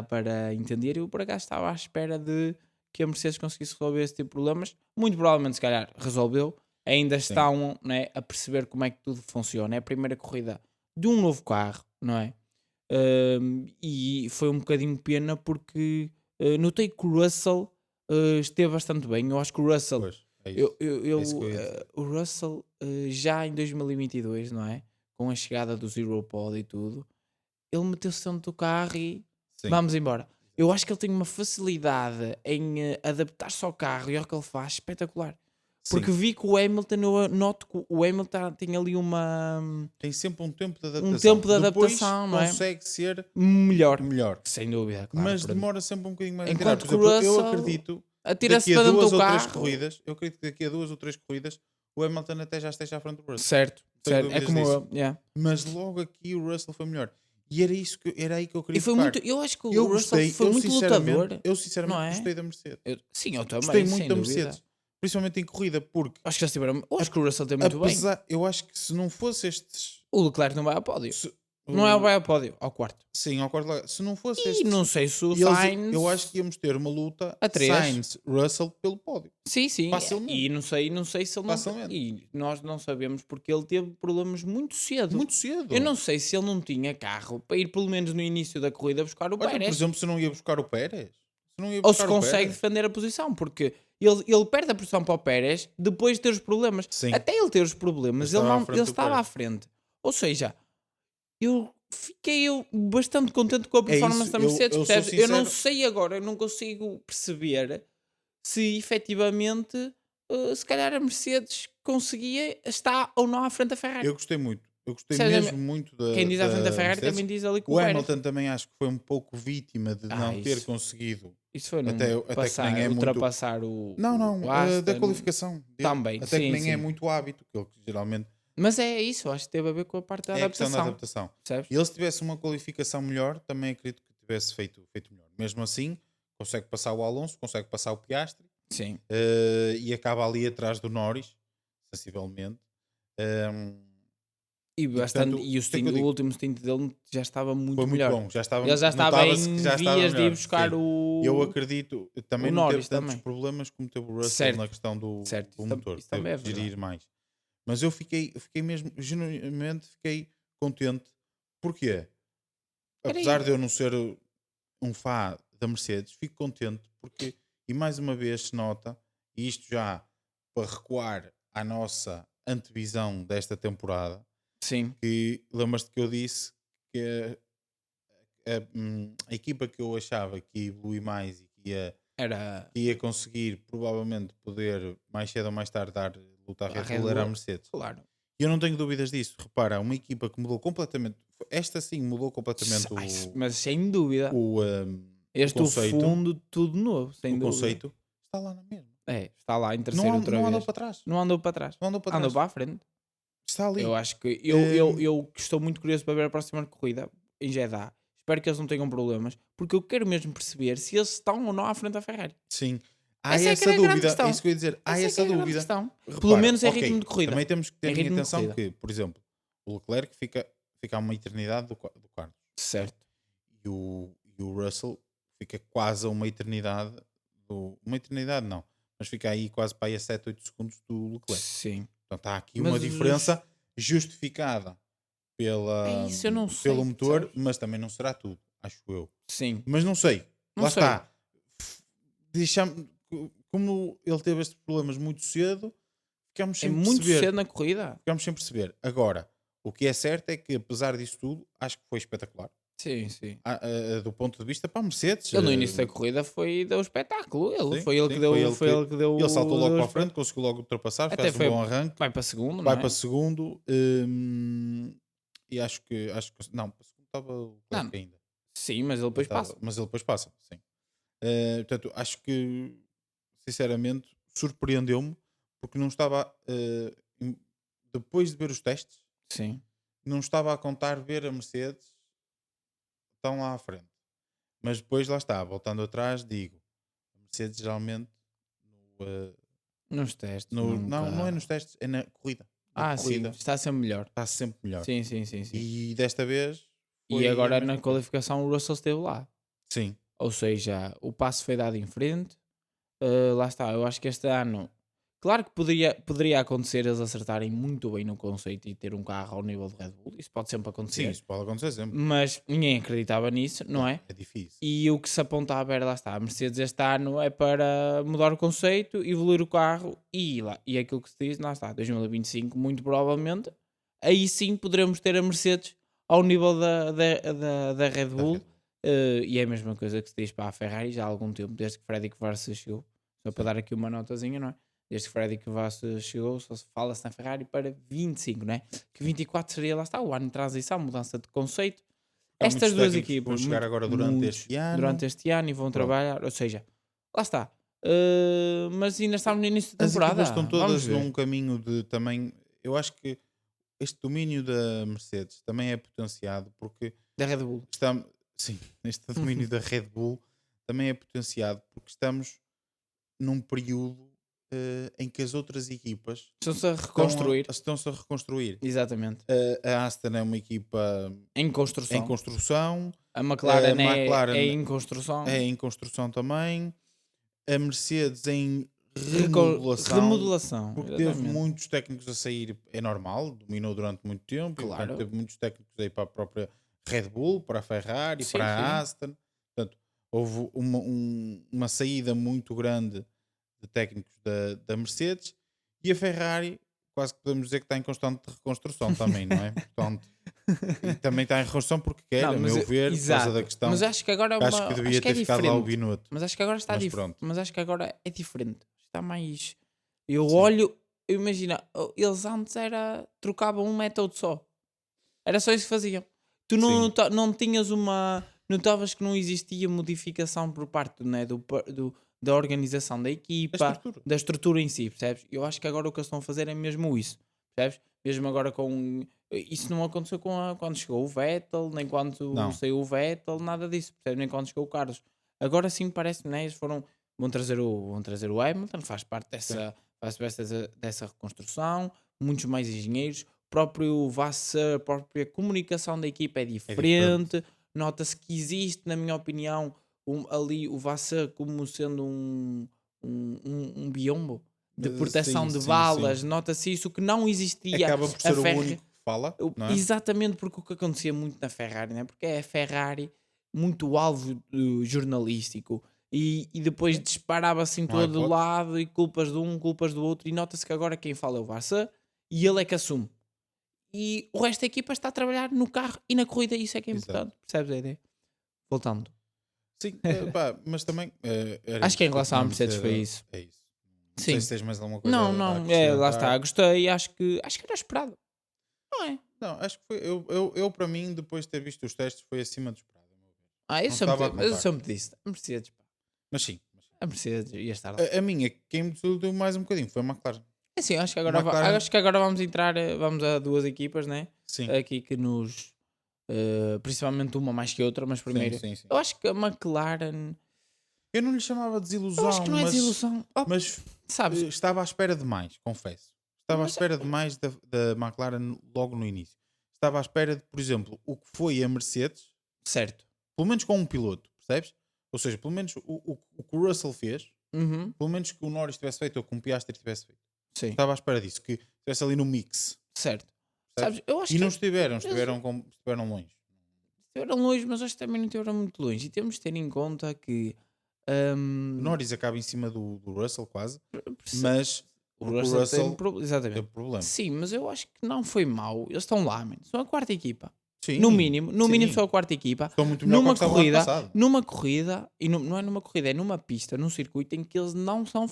para entender. Eu por acaso estava à espera de que a Mercedes conseguisse resolver esse tipo de problemas. Muito provavelmente, se calhar, resolveu. Ainda estão, né, a perceber como é que tudo funciona. É a primeira corrida de um novo carro, não é? E foi um bocadinho pena porque notei que o Russell esteve bastante bem. Eu acho que o Russell, Pois, é isso. eu, É isso que eu ia dizer. o Russell já em 2022, não é? Com a chegada do Zero Pod e tudo, ele meteu-se dentro do carro e Sim. vamos embora. Eu acho que ele tem uma facilidade em adaptar-se ao carro e ao que ele faz espetacular. Porque Sim. vi que o Hamilton, eu noto que o Hamilton tem ali Tem sempre um tempo de um adaptação. tempo de Depois adaptação, não é? consegue ser Melhor. melhor. Sem dúvida, claro. Mas demora sempre um bocadinho mais a tirar. Enquanto Por que o exemplo, eu Russell acredito atira-se daqui a para dentro duas do ou três carro. corridas, eu acredito que daqui a 2 ou 3 corridas o Hamilton até já esteja à frente do Russell. Certo, Não tenho certo. É dúvidas como disso. eu. Yeah. Mas logo aqui o Russell foi melhor. E era, isso que, era aí que eu queria E foi tocar. muito. Eu acho que o Eu Russell gostei, foi eu muito sinceramente, lutador. eu sinceramente Não é? gostei da Mercedes. Sim, eu também, Gostei muito sem da dúvida. Mercedes. Principalmente em corrida, porque Acho que eles tiveram. Eu acho que o Russell tem muito bem. apesar, eu acho que se não fosse estes. O Leclerc não vai ao pódio. se- Não é o- vai ao pódio, ao quarto. sim, ao quarto lugar. Se não fosse E estes. não sei se o E eles- Sainz. eu acho que íamos ter uma luta A três. Sainz-Russell pelo pódio. Sim, sim. Facilmente. E não sei se ele não. Facilmente. E nós não sabemos porque ele teve problemas muito cedo. Muito cedo. Eu não sei se ele não tinha carro para ir pelo menos no início da corrida buscar o Olha, por Pérez. exemplo, se não ia buscar o Pérez. Se não ia Ou se buscar o consegue Pérez. defender a posição, porque ele perde a posição para o Pérez depois de ter os problemas. Sim. Até ele ter os problemas, Mas ele, estava à não, frente ele do estava Pérez. à frente. Ou seja, eu fiquei bastante contente com a performance isso, da Mercedes. eu sou percebes? Eu não sincero. sei agora, eu não consigo perceber se efetivamente, se calhar a Mercedes conseguia estar ou não à frente da Ferrari. Eu gostei muito. Eu gostei Percebes? mesmo muito da. Quem diz à frente da Ferrari Mercedes. também diz ali com O o Pérez. Hamilton também acho que foi um pouco vítima de não ter Isso. conseguido. Isso foi Até que passar, nem é muito. ultrapassar o Não, o Aston. da qualificação. dele. Também, Até que sim, nem é sim. muito hábito, que ele geralmente Mas é isso, acho que teve a ver com a parte da é a questão da adaptação. adaptação. Percebes? E ele se tivesse uma qualificação melhor, também acredito que tivesse feito melhor. Mesmo assim, consegue passar o Alonso, consegue passar o Piastri Sim. e acaba ali atrás do Norris, sensivelmente. E, bastante, portanto, e o, isto é que eu o digo. último stint dele já estava muito Foi muito melhor. bom. Já estava, Ele já estava notava-se em que já estava vias de ir melhor, buscar sim. o. Eu acredito, também o não teve Norris tantos também. problemas como teve o Russell Certo. na questão do, Certo, do isso motor. isso também Teve é que gerir verdade. mais. Mas eu fiquei mesmo, genuinamente fiquei contente. Porquê? Era Apesar aí. de eu não ser um fã da Mercedes, fico contente porque, e mais uma vez se nota, e isto já para recuar à nossa antevisão desta temporada, Sim. que lembras-te que eu disse que a equipa que eu achava que ia evoluir mais e Era que ia conseguir provavelmente poder mais cedo ou mais tarde dar luta à a Red Red Bull era a Bull. Mercedes. Claro. E eu não tenho dúvidas disso. Repara, uma equipa que mudou completamente, esta sim mudou completamente Mas sem dúvida. Este o conceito. fundo, tudo novo. Sem o dúvida. conceito está lá na mesma. É, está lá em terceiro outra Não vez. andou para trás. Não andou para trás. Não andou para Andou trás. para a frente. Está ali. Eu acho que Hum, eu estou muito curioso para ver a próxima corrida em Jeddah. Espero que eles não tenham problemas, porque eu quero mesmo perceber se eles estão ou não à frente da Ferrari. Sim. Há Essa é que essa era a grande dúvida. questão. É isso que eu ia dizer. Há Essa é essa que é a grande dúvida. questão. Pelo Repara, menos em ok, ritmo de corrida. Também temos que ter Em em ritmo de atenção corrida. que, por exemplo, o Leclerc fica a uma eternidade do quarto. Certo. E o Russell fica quase a uma eternidade uma eternidade não, mas fica aí quase para aí a 7, 8 segundos do Leclerc. Sim. Portanto, há aqui Mas uma diferença justificada É isso, eu não sei. pelo motor, sabes? mas também não será tudo, acho eu. Sim. Mas não sei. Não Lá sei. está. Como ele teve estes problemas muito cedo, ficamos É sem muito perceber. cedo na corrida. Ficamos sem perceber. Agora, o que é certo é que, apesar disso tudo, acho que foi espetacular. Sim, sim. Do ponto de vista para a Mercedes. Ele no início da corrida deu espetáculo. Ele Sim, foi ele sim, que deu. foi ele que deu. Ele saltou logo deu para a os- frente, conseguiu logo ultrapassar, Até fez um foi. bom arranque, Vai para segundo, vai não é? para segundo. E acho que. Não, para segundo estava o Leclerc Não. ainda. Sim, mas ele depois Estava, passa. mas ele depois passa, sim. Portanto, acho que, sinceramente, surpreendeu-me porque não estava. Depois de ver os testes, Sim. não estava a contar ver a Mercedes tão lá à frente. Mas depois lá está, voltando atrás, digo, a Mercedes geralmente Nos testes. não nunca- é nos testes, é na corrida. Na Sim. corrida Está sempre melhor. está sempre melhor. Sim, sim, sim. sim. E desta vez E foi a agora mesma na coisa. qualificação o Russell esteve lá. Sim, Ou seja, o passo foi dado em frente. Lá está. Eu acho que este ano Claro que poderia acontecer eles acertarem muito bem no conceito e ter um carro ao nível de Red Bull. Isso pode sempre Sim, acontecer. isso pode acontecer sempre. Mas ninguém acreditava nisso, não Claro, é? é difícil. E o que se apontava era, lá está, a Mercedes este ano é para mudar o conceito, evoluir o carro e aquilo que se diz, lá está, 2025, muito provavelmente, aí sim poderemos ter a Mercedes ao nível da Red Da Bull. Red Bull. E é a mesma coisa que se diz para a Ferrari já há algum tempo, desde que Frederic Vasseur chegou. Só para Sim. dar aqui uma notazinha, não é? Desde que Frederic Vasseur chegou, só se fala-se na Ferrari para 25, não é? Que 24 seria, lá está, o ano de transição, mudança de conceito. Há Estas muitos duas técnicos que vão equipas, chegar agora durante este durante ano. este ano e vão Pronto. trabalhar, ou seja, lá está. Mas ainda estamos no início da As temporada. equipas estão Vamos todas ver. num caminho de também. Eu acho que este domínio da Mercedes também é potenciado porque Da Red Bull. estamos. Sim, este domínio da Red Bull também é potenciado porque estamos num período em que as outras equipas Estão-se a reconstruir. estão-se a reconstruir. Exatamente. A Aston é uma equipa Em construção. em construção, A McLaren, a McLaren é em construção. é em construção também, a Mercedes em remodelação. Remodelação. Porque teve Exatamente. muitos técnicos a sair, é normal, dominou durante muito tempo, e, Claro. portanto, teve muitos técnicos aí para a própria Red Bull, para a Ferrari, Sim, para sim. a Aston. Portanto, houve uma saída muito grande de técnicos da Mercedes e a Ferrari, quase que podemos dizer que está em constante reconstrução também, não é? Portanto, e também está em reconstrução porque quer, Não, a mas meu ver, por exato. causa da questão. Mas acho que agora é Acho que devia acho que é ter ficado lá o diferente. Binotto. Mas acho que agora está Mas diferente. pronto. Mas acho que agora é diferente. Está mais. Eu Sim. olho, imagina, eles antes trocavam um método só. Era só isso que faziam. Tu não, Sim. não tinhas uma. Notavas que não existia modificação por parte, né, da organização da A equipa, estrutura. da estrutura em si, percebes? Eu acho que agora o que eles estão a fazer é mesmo isso, percebes? Mesmo agora com. Isso não aconteceu quando chegou o Vettel, nem quando Não. saiu o Vettel, nada disso, percebes? Nem quando chegou o Carlos. Agora sim parece, né? Eles vão trazer o Hamilton, faz parte dessa reconstrução, muitos mais engenheiros, o próprio Vasseur, a própria comunicação da equipa é diferente. Nota-se que existe, na minha opinião, ali o Vasseur como sendo um biombo de proteção Sim, de sim, balas. sim. Nota-se isso que não existia. Acaba por a ser o Ferra- único que fala, não é? Exatamente, porque o que acontecia muito na Ferrari, né? Porque é a Ferrari muito alvo jornalístico e depois disparava assim Não há todo hipótese. lado e culpas de um, culpas do outro. E nota-se que agora quem fala é o Vasseur e ele é que assume. E o resto da equipa está a trabalhar no carro e na corrida, isso é que é Exato. importante. Percebes a ideia? Voltando. Sim, pá, mas também era Acho que em isso, relação à tínhamos Mercedes de foi ser- isso. É isso. Não Sim. sei se tens mais alguma coisa Não, a lá acrescentar. está. Gostei. Acho que era esperado. Não é? Não, acho que foi. Eu, para mim, depois de ter visto os testes, foi acima do esperado. a meu ver. Ah, eu Não estava a contar. sempre disse. A Mercedes, pá. Mas sim. A Mercedes ia estar lá. A minha, quem me deu mais um bocadinho foi a McLaren. É assim, acho que agora, McLaren- acho que agora vamos entrar, vamos a duas equipas, né? Sim. Aqui que nos. Principalmente uma mais que outra, mas primeiro. Sim. Eu acho que a McLaren. Eu não lhe chamava de desilusão, Eu acho que não é mas, desilusão. Oh, mas sabes? estava à espera de mais, confesso. Estava à Mas- espera de mais da McLaren logo no início. Estava à espera de, por exemplo, o que foi a Mercedes, Certo. pelo menos com um piloto, percebes? Ou seja, pelo menos o que o Russell fez, Uhum. pelo menos que o Norris tivesse feito ou que o Piastri tivesse feito. Sim. Estava à espera disso, que estivesse ali no mix. Certo. Percebes? Sabes? Eu acho E que não estiveram longe. estiveram longe, mas acho que também não estiveram muito longe. E temos de ter em conta que. O Norris acaba em cima do Russell quase, perce- mas o porque Russell, teve exatamente. problema. Sim, mas eu acho que não foi mau. Eles estão lá, mano. São a quarta equipa. Sim, No mínimo sim. são a quarta equipa. Estão muito melhor Numa que estavam ano corrida, passado. e não é numa corrida, é numa pista, num circuito em que eles não são.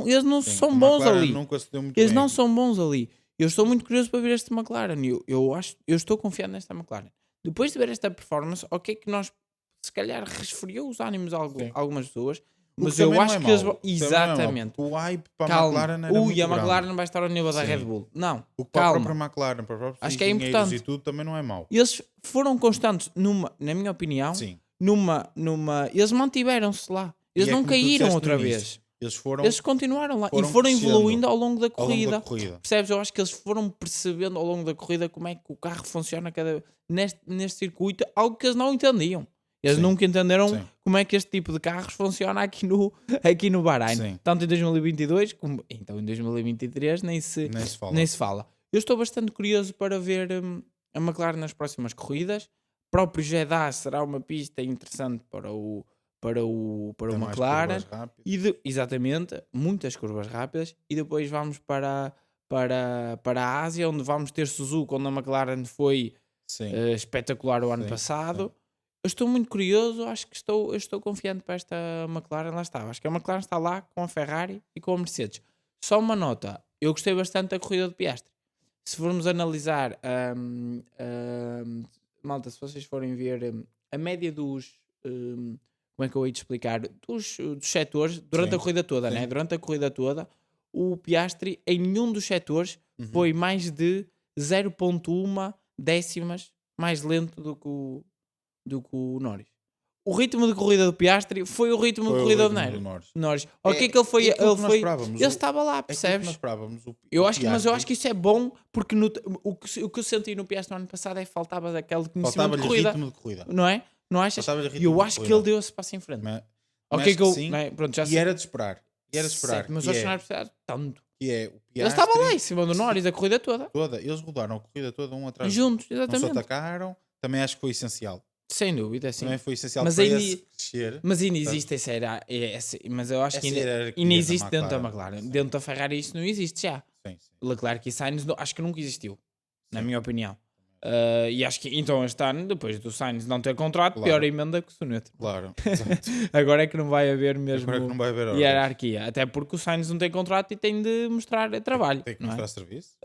Eles não Sim, são a bons McLaren ali. nunca se deu muito Eles bem não aqui. são bons ali. Eu estou muito curioso para ver este McLaren. Eu estou confiado nesta McLaren. Depois de ver esta performance, ok, que nós se calhar resfriou os ânimos a Sim. algumas pessoas, O mas que eu também não acho é que eles mau. vão. O que também não é mau, Exatamente. porque o hype para a Calma. McLaren era muito A McLaren grande. não vai estar ao nível da Sim. Red Bull. Não. O que para a Calma. própria McLaren, para os próprios Acho que é engenheiros importante. e tudo, também não é mau. Eles foram constantes na minha opinião, Sim. eles mantiveram-se lá. Eles E é não como tu caíram disseste outra no início, vez. Eles foram Eles continuaram lá foram e foram crescendo evoluindo ao longo da ao longo corrida. da corrida. Percebes? Eu acho que eles foram percebendo ao longo da corrida como é que o carro funciona neste circuito, algo que eles não entendiam. Eles Sim, nunca entenderam sim, como é que este tipo de carros funciona aqui no Bahrein. sim. Tanto em 2022 como então em 2023 Nem se fala. nem se fala. Eu estou bastante curioso para ver a McLaren nas próximas corridas. Próprio Jeddah será uma pista interessante para o Tem mais McLaren. curvas rápidas. Exatamente, muitas curvas rápidas. E depois vamos para a Ásia, onde vamos ter Suzuka, onde a McLaren foi Sim, espetacular o ano sim, passado. sim. Eu estou muito curioso, acho que eu estou confiante para esta McLaren. Lá está, acho que a McLaren está lá com a Ferrari e com a Mercedes. Só uma nota, eu gostei bastante da corrida de Piastri. Se formos analisar, malta, se vocês forem ver a média como é que eu hei de explicar, dos setores, durante a Sim, corrida toda, né? sim. Durante a corrida toda, o Piastri em nenhum dos setores Uhum. foi mais de 0,1 décimas mais lento do que o Norris. O ritmo de corrida do Piastri foi o ritmo Foi de o corrida do ritmo do Norris. Norris. O que é que ele foi? É aquilo Ele que nós foi. esperávamos. Ele estava lá, É aquilo que nós percebes? esperávamos. Mas Eu eu acho que isso é bom porque o que eu senti no Piastri no ano passado é que faltava daquele conhecimento de faltava-lhe corrida, ritmo de corrida. não é? Não achas? Faltava-lhe E ritmo eu de acho que corrida. ele deu esse passo em frente. Mas, Ok, mas que eu, sim, não é? Pronto, já e sei. era de esperar. E era de esperar. Certo, mas que eu acho que não é, era precisar tanto. que é o Ele estava lá em Piastri cima do Norris a corrida toda, toda. Eles rodaram a corrida toda um atrás do outro. juntos, Não se exatamente. atacaram. Também acho que foi essencial. Sem dúvida, sim. Também foi essencial Mas para ainda, esse crescer. mas ainda Sabes? existe mas eu acho que Essa hierarquia ainda na existe dentro da McLaren. McLaren. Sim, Dentro da Ferrari isso não existe já. sim, sim. Leclerc e Sainz acho que nunca existiu, na Sim. minha opinião. E acho que então este ano, depois do Sainz não ter contrato, Claro. pior emenda que o Soneto. Claro. Exato. Agora é que não vai haver mesmo Agora é que não vai haver ordens. hierarquia. Até porque o Sainz não tem contrato e tem de mostrar trabalho. Tem que não é? mostrar serviço.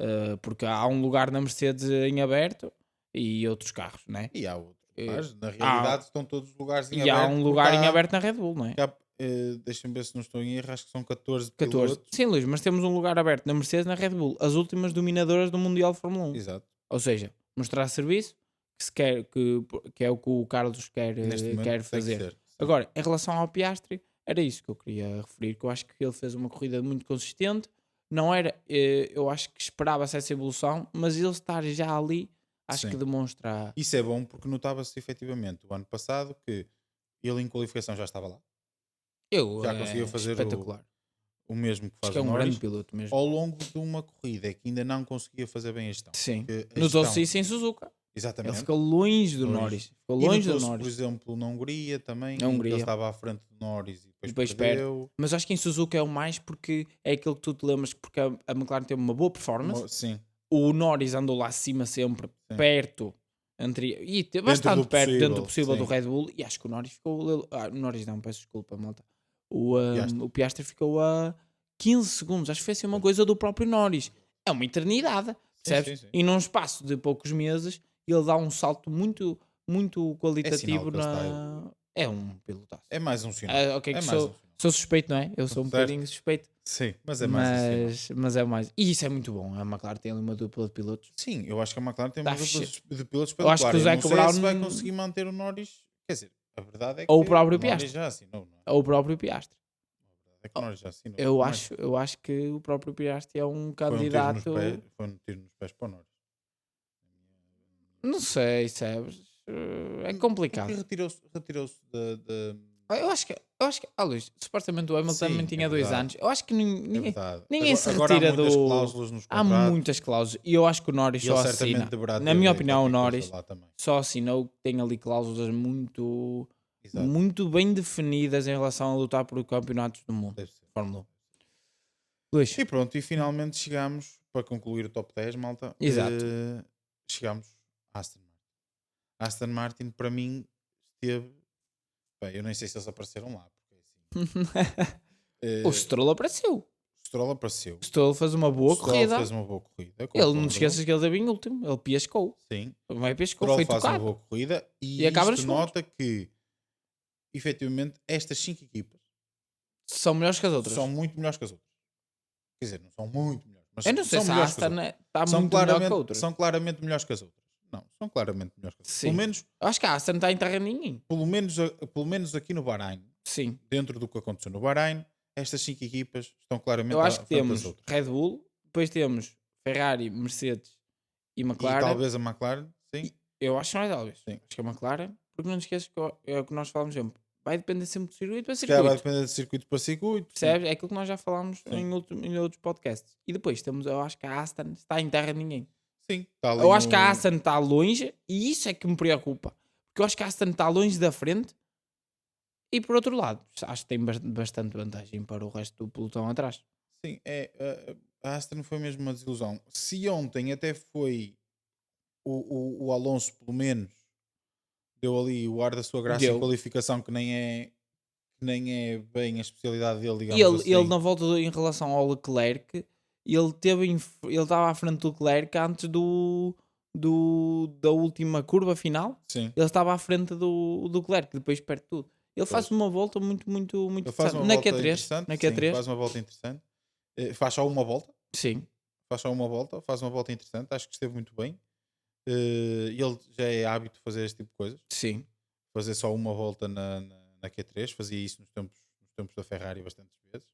Porque há um lugar na Mercedes em aberto e outros carros, não é? E há outros Eh, lugares. Na realidade estão todos os lugares em aberto. E há um lugar em aberto na Red Bull, não é? Deixa-me ver se não estou em erro. Acho que são 14 14. pilotos. Sim, Luís, mas temos um lugar aberto na Mercedes na Red Bull, as últimas dominadoras do Mundial de Fórmula 1. Exato. Ou seja, mostrar serviço, que, se quer, que é o que o Carlos quer, Neste momento quer tem que fazer. ser. Sim. Agora, em relação ao Piastri, era isso que eu queria referir, que eu acho que ele fez uma corrida muito consistente. Não era, eu acho que esperava-se essa evolução, mas ele estar já ali, acho Sim. que demonstra... Isso é bom porque notava-se efetivamente o ano passado que ele em qualificação já estava lá. Já conseguiu fazer espetacular. o mesmo que Acho faz que é o um Norris. grande piloto mesmo. Ao longo de uma corrida que ainda não conseguia fazer bem a gestão. Sim. Porque a Notou-se gestão- isso em Suzuka. Ele Exatamente. ficou longe do Longe. Norris. Ficou E longe do notou-se, por Norris. exemplo, na Hungria também. Na em que Hungria. ele estava à frente do Norris e Depois depois perdeu. Mas acho que em Suzuka é o mais porque é aquilo que tu te lembras, porque a McLaren teve uma boa performance. Sim. O Norris andou lá acima sempre, Sim. perto, e Dentro bastante do perto, dentro do possível, possível do sim. Red Bull. E acho que o Norris ficou. O Norris não, peço desculpa, malta. O Piastri. Piastri ficou a 15 segundos. Acho que foi assim uma coisa do próprio Norris. É uma eternidade, percebes? sim. E num espaço de poucos meses, ele dá um salto muito, muito qualitativo que ele está É um pilotaço. É mais um sinal. Ok, É que mais sou, um sinal. sou suspeito, não é? Eu sou um Certo. bocadinho suspeito. Sim, mas é mais um sinal. Mas é mais. E isso é muito bom. A McLaren tem ali uma dupla de pilotos. Sim, eu acho que a McLaren tem Tá uma dupla fixe. de pilotos Eu acho que o espetacular. Eu Zac não sei Brown- se vai conseguir manter o Norris. Quer dizer, a verdade é que Ou o próprio o Norris Piastri. já assinou, não é? Ou o próprio Piastri. É que o Norris já assinou. Eu Mas acho que o próprio Piastri é um foi candidato. Foi um tiro nos pés para o Norris. Não sei, sabes? É complicado. Porque retirou-se da. Luís, supostamente o Hamilton Sim, também é tinha 2 verdade. anos. Eu acho que É ninguém verdade. se Agora retira há muitas do- cláusulas nos há contratos. muitas cláusulas. E eu acho que o Norris E só ele certamente assina. deverá Na ter minha opinião, o qualquer coisa Norris lá também. só assinou que tem ali cláusulas muito, Exato. muito bem definidas em relação a lutar por campeonatos do mundo. Deve ser. Fórmula 1. Luís, E pronto, e finalmente chegamos para concluir o top 10, malta. Exato. Chegamos a Aston Martin. Aston Martin, para mim, esteve. Bem, eu nem sei se eles apareceram lá. Porque, assim, o Stroll apareceu. o Stroll apareceu. O Stroll fez uma boa O Stroll corrida. fez uma boa corrida. Ele, não concordo. te esqueças que ele teve em último. Ele piscou. Sim. Não é O piscou, Stroll foi faz uma tocado. boa corrida E acaba nos isto pontos. nota que, efetivamente, estas 5 equipas São melhores que as outras. são muito melhores que as outras. Quer dizer, não são muito melhores, mas Eu não sei são se a melhores que as Aston outras. está São muito melhor que a claramente, outra. são claramente melhores que as outras. Não, são claramente melhores que as outras. Sim. Pelo Eu acho que a Aston está em terra ninguém. pelo menos aqui no Bahrein, Sim. dentro do que aconteceu no Bahrein, estas 5 equipas estão claramente Eu à acho que frente das temos outras. Red Bull, depois temos Ferrari, Mercedes e E McLaren. talvez a McLaren, sim. Eu acho que não é talvez. Sim. Acho que a McLaren porque não te esqueças que é o que nós falamos sempre. Vai depender sempre do circuito para Se calhar vai circuito. depender de circuito para circuito. Sim. Percebes? É aquilo que nós já falámos Sim. em outros podcasts. E depois temos, eu acho que a Aston está em terra de ninguém. Sim, está ali Eu acho que a no- Aston está longe e isso é que me preocupa. Porque eu acho que a Aston está longe da frente e por outro lado, acho que tem bastante vantagem para o resto do pelotão atrás. Sim, a Aston foi mesmo uma desilusão. Se ontem até foi o Alonso, pelo menos, deu ali o ar da sua graça em Deu. qualificação, que nem é bem a especialidade dele, E digamos ele assim. na volta em relação ao Leclerc, ele estava à frente do Leclerc antes da última curva final. Sim. Ele estava à frente do Leclerc, depois perde tudo. Ele faz uma volta muito Ele faz interessante. uma Na volta Q3. interessante. Na Sim, Q3. faz uma volta interessante. Faz só uma volta. Sim. Faz uma volta interessante. Acho que esteve muito bem. Ele já é hábito de fazer este tipo de coisas. Sim. Fazer só uma volta na Q3. Fazia isso nos tempos da Ferrari bastantes vezes.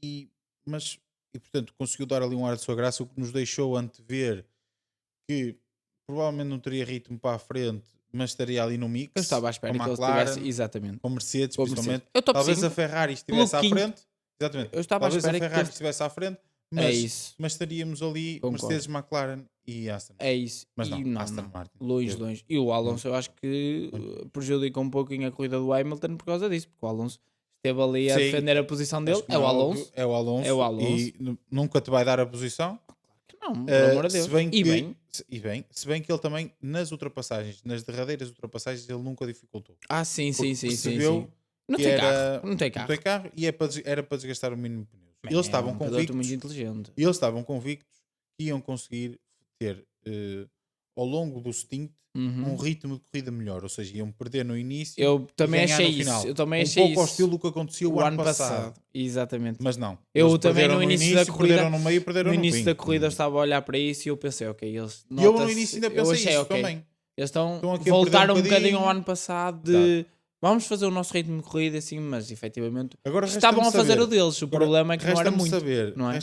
E portanto conseguiu dar ali um ar de sua graça, o que nos deixou antever que provavelmente não teria ritmo para a frente, mas estaria ali no mix. Eu estava à espera com que ele McLaren, estivesse. Exatamente. com Mercedes, Com a principalmente. Mercedes. Eu top Talvez 5, a Ferrari estivesse à quinto. frente. Exatamente. Eu estava à Talvez a espera que Ferrari ele- estivesse à frente, É isso. mas estaríamos ali Concordo. Mercedes, McLaren e Aston. É isso. Mas E não, Aston Martin. Longe. E o Alonso, eu acho que Muito. prejudica um pouquinho a corrida do Hamilton por causa disso, porque o Alonso esteve ali a Sim. defender a posição dele. Acho que É o não Alonso. óbvio, é o Alonso. É o Alonso. E nunca te vai dar a posição. Não, por amor de Deus. Se bem E que, bem. se bem que ele também, nas ultrapassagens, nas derradeiras ultrapassagens, ele nunca dificultou. Sim. Percebeu Não que tem era- carro. Não tem carro. Não tem carro e era para desgastar o mínimo de pneus. Man, Eles é estavam um piloto convictos. muito inteligente. E eles estavam convictos que iam conseguir ter ao longo do stint um ritmo de corrida melhor, ou seja, iam perder no início Eu também e ganhar achei no final. isso. Eu também um achei pouco ao isso. estilo do que aconteceu o ano passado. Exatamente. Mas não. Eu Eles também perderam no início da corrida- perderam no meio, perderam No no início fim. da corrida eu estava a olhar para isso e eu pensei, ok, eles E eu no nota-se- início ainda eu pensei achei, isso ok, também. Eles Estão aqui a perder voltaram um um bocadinho ao bocadinho. ano passado de vamos fazer o nosso ritmo de corrida assim, mas efetivamente Agora estavam a resta-me fazer saber- o deles. O agora problema é que não era resta-me muito. saber, não é?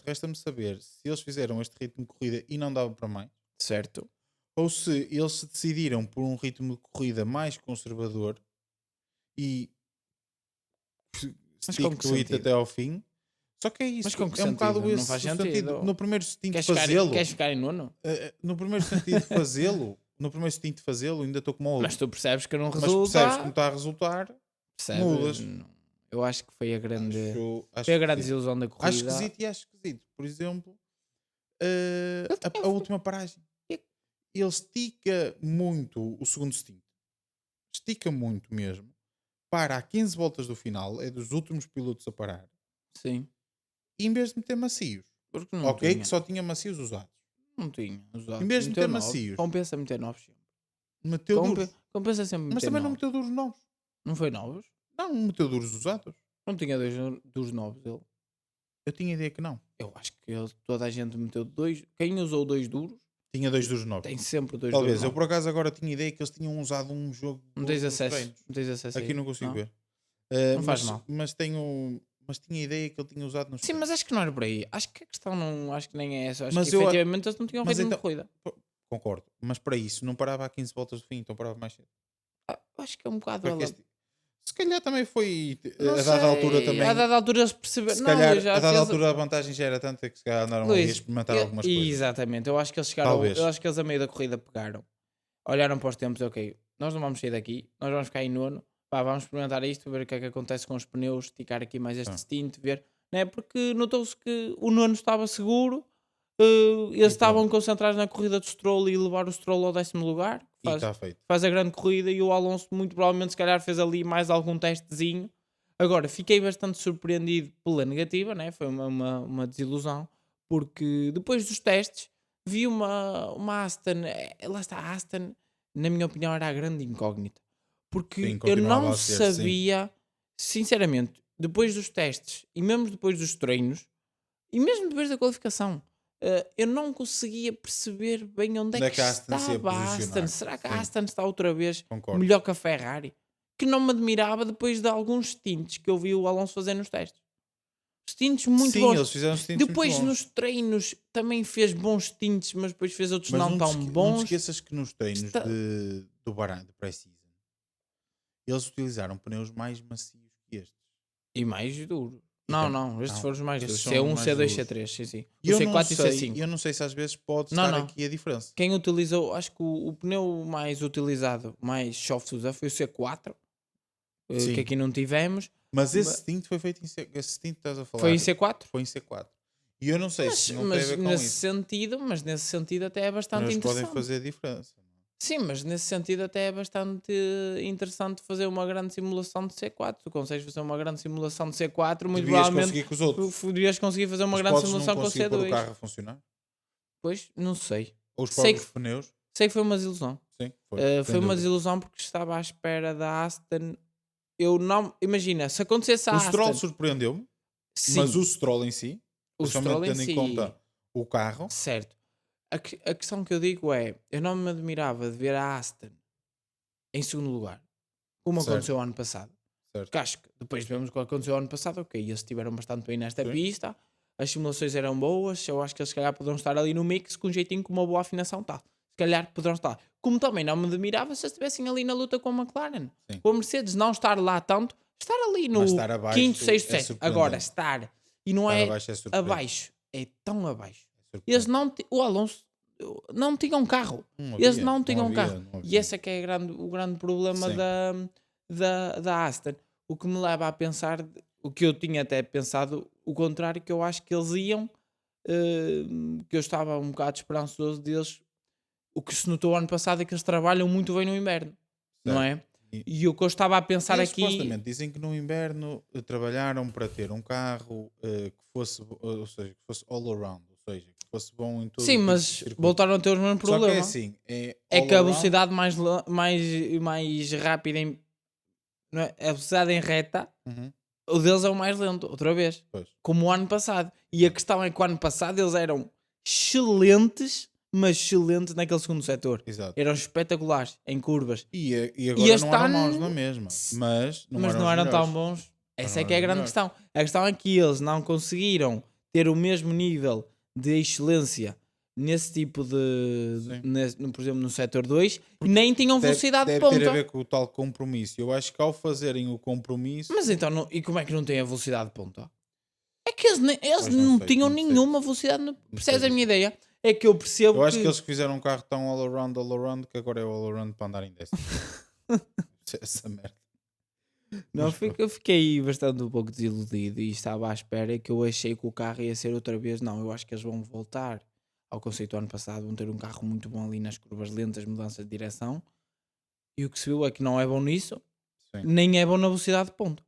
resta-me saber se eles fizeram este ritmo de corrida e não dava para mais, Certo. ou se eles se decidiram por um ritmo de corrida mais conservador e Mas stick com que to it sentido? até ao fim. Só que é isso. Mas com que é um bocado sentido? Não esse faz o sentido. No primeiro stint Queres fazê-lo. ficar em nono? No primeiro sentido de fazê-lo. No primeiro stint fazê-lo, ainda estou como outro. Mas tu percebes que não Mas resulta. percebes como está a resultar. Percebes? mudas. Não. Eu acho que foi a grande, Acho foi a grande esquisito. desilusão da Acho corrida. esquisito e acho esquisito. Por exemplo, também a última paragem. E- Ele estica muito o segundo stint. Estica muito mesmo. Para a 15 voltas do final. É dos últimos pilotos a parar. Sim. E em vez de meter macios. Porque não Ok, tinha. que só tinha macios usados. Não tinha. Em vez de Meteu meter novos. macios. Compensa meter novos sempre. Meteu duros. Compensa sempre meter Mas também não novos. meteu duros novos. Não foi novos? Não meteu duros usados. Não tinha dois dos novos ele. Eu tinha ideia que não. Eu acho que toda a gente meteu dois. Quem usou dois duros Tinha 2 duros novos. tem sempre dois Talvez. duros Eu novos. por acaso agora tinha ideia que eles tinham usado um jogo. Não tens nos acesso. treinos. Não tens acesso a Aqui isso? não consigo ver. Não faz mas, mal. Mas tinha ideia que ele tinha usado nos Sim, mas acho que não era por aí. Acho que a questão não. Acho que nem é essa. Acho Mas que eu- efetivamente eles não tinham mas ritmo de então- corrida. Concordo. Mas para isso não parava a 15 voltas do fim, então parava mais cedo. Acho que é um bocado. Porque se calhar também foi. Não A dada sei. altura também. A dada altura eles perceberam. Se Não, calhar Luís, a acho que dada eles- altura a vantagem já era tanta que se calhar andaram ali a Luís, experimentar algumas coisas. Exatamente, eu acho que eles chegaram. Talvez. Eu acho que eles a meio da corrida pegaram, olharam para os tempos, ok, nós não vamos sair daqui, nós vamos ficar em nono, pá, vamos experimentar isto, ver o que é que acontece com os pneus, esticar aqui mais este Ah. stint, ver, né? Porque notou-se que o nono estava seguro, eles estavam concentrados na corrida do Stroll e levar o Stroll ao 10º lugar, E está feito. faz a grande corrida, e o Alonso muito provavelmente se calhar fez ali mais algum testezinho. Agora, fiquei bastante surpreendido pela negativa, né? Foi uma desilusão, porque depois dos testes vi uma Aston, lá está, a Aston, na minha opinião, era a grande incógnita, porque Sim, eu continuava não a ser, sim. sabia, sinceramente, depois dos testes e mesmo depois dos treinos e mesmo depois da qualificação, eu não conseguia perceber bem onde é que a Aston se ia estava a posicionar. Aston. Será que a Sim. Aston está outra vez Concordo. melhor que a Ferrari? Que não me admirava depois de alguns stints que eu vi o Alonso fazer nos testes. Stints muito Sim, bons. eles fizeram stints Depois muito bons. nos treinos também fez bons stints, mas depois fez outros Mas não tão não te bons. esqueças que nos treinos Está- do Bahrein, de pré-season, eles utilizaram pneus mais macios que estes. E mais duro. E Não, tam- não, estes não, foram os mais estes duros. são C1, os mais C2, duros. C3, sim, sim. E O eu não C4 e sei, C5. eu não sei se às vezes pode Não, estar não. aqui a diferença. Quem utilizou, acho que o pneu mais utilizado, mais soft user foi o C4, que Sim. aqui não tivemos. Mas esse stint foi feito em esse stint que estás a falar. Foi em C4? Foi em C4. E eu não sei se não tem a Mas ver com nesse isso. sentido, até é Os bastante pneus podem interessante. fazer diferença. Sim, mas nesse sentido até é bastante interessante fazer uma grande simulação de C4. Tu consegues fazer uma grande simulação de C4, muito Devias provavelmente conseguir com os outros. devias conseguir fazer uma Mas grande podes simulação não com o conseguir pôr o C2. carro a funcionar? Pois, não sei. Ou os Sei próprios pneus? Sei que foi uma desilusão. Sim, Foi sem uma dúvida. desilusão porque estava à espera da Aston. Eu não. Imagina, se acontecesse a O Aston. Stroll surpreendeu-me, Sim, mas o Stroll em si, o Stroll principalmente em tendo si. em conta o carro, Certo. A questão que eu digo é: eu não me admirava de ver a Aston em segundo lugar, como Certo. aconteceu ano passado. certo? Porque acho que depois de vermos o que aconteceu ano passado, ok, eles estiveram bastante bem nesta Sim. pista, as simulações eram boas, eu acho que eles se calhar poderão estar ali no mix com um jeitinho, com uma boa afinação, tá? Se calhar poderão estar. Como também não me admirava se eles estivessem ali na luta com a McLaren. Sim. Com a Mercedes não estar lá tanto, estar ali no Mas estar abaixo quinto, sexto, é sétimo. surpreendente. Agora, estar, e não Estar é abaixo é surpreendente. abaixo, é tão abaixo. É Eles surpreendente. não, o Alonso não tinham carro. Não Eles havia, não tinham havia, carro. não E havia. esse é que é o grande problema Sim. da Aston. O que me leva a pensar, o que eu tinha até pensado, o contrário, que eu acho que eles iam, que eu estava um bocado esperançoso deles. O que se notou ano passado é que eles trabalham muito bem no inverno, não é? E o que eu estava a pensar Eles aqui. supostamente dizem que no inverno trabalharam para ter um carro que fosse, ou seja, que fosse all around, ou seja, que fosse bom em todo Sim, tipo de mas circuito. voltaram a ter o mesmo Só que é problema. assim, É all que a around, velocidade mais rápida, não é? A velocidade em reta, Uhum, o deles é o mais lento, outra vez. pois. Como o ano passado. E a questão é que o ano passado eles eram excelentes, mas excelentes naquele segundo setor. Exato. Eram espetaculares em curvas. E E agora este não eram ano- maus na mesma, mas não mas eram, não os eram tão melhores. bons. Essa não é que é a eram os grande melhores. questão. A questão é que eles não conseguiram ter o mesmo nível de excelência nesse tipo de. Sim. Por exemplo, no setor 2, e nem tinham velocidade de deve ter a ponta. ver com o tal compromisso. Eu acho que ao fazerem o compromisso, Mas então, e como é que não tem a velocidade de ponta? É que eles Pois não não sei, tinham não sei. nenhuma velocidade. Percebes sei a minha ideia? É que eu percebo eu acho que. que eles fizeram um carro tão all around, que agora é o all around para andar em décimo. Essa merda. Não, Mas pronto. eu fiquei bastante um pouco desiludido e estava à espera que eu achei que o carro ia ser outra vez. Não, eu acho que eles vão voltar ao conceito do ano passado, vão ter um carro muito bom ali nas curvas lentas, mudanças de direção. E o que se viu é que não é bom nisso, Sim. nem é bom na velocidade de ponta.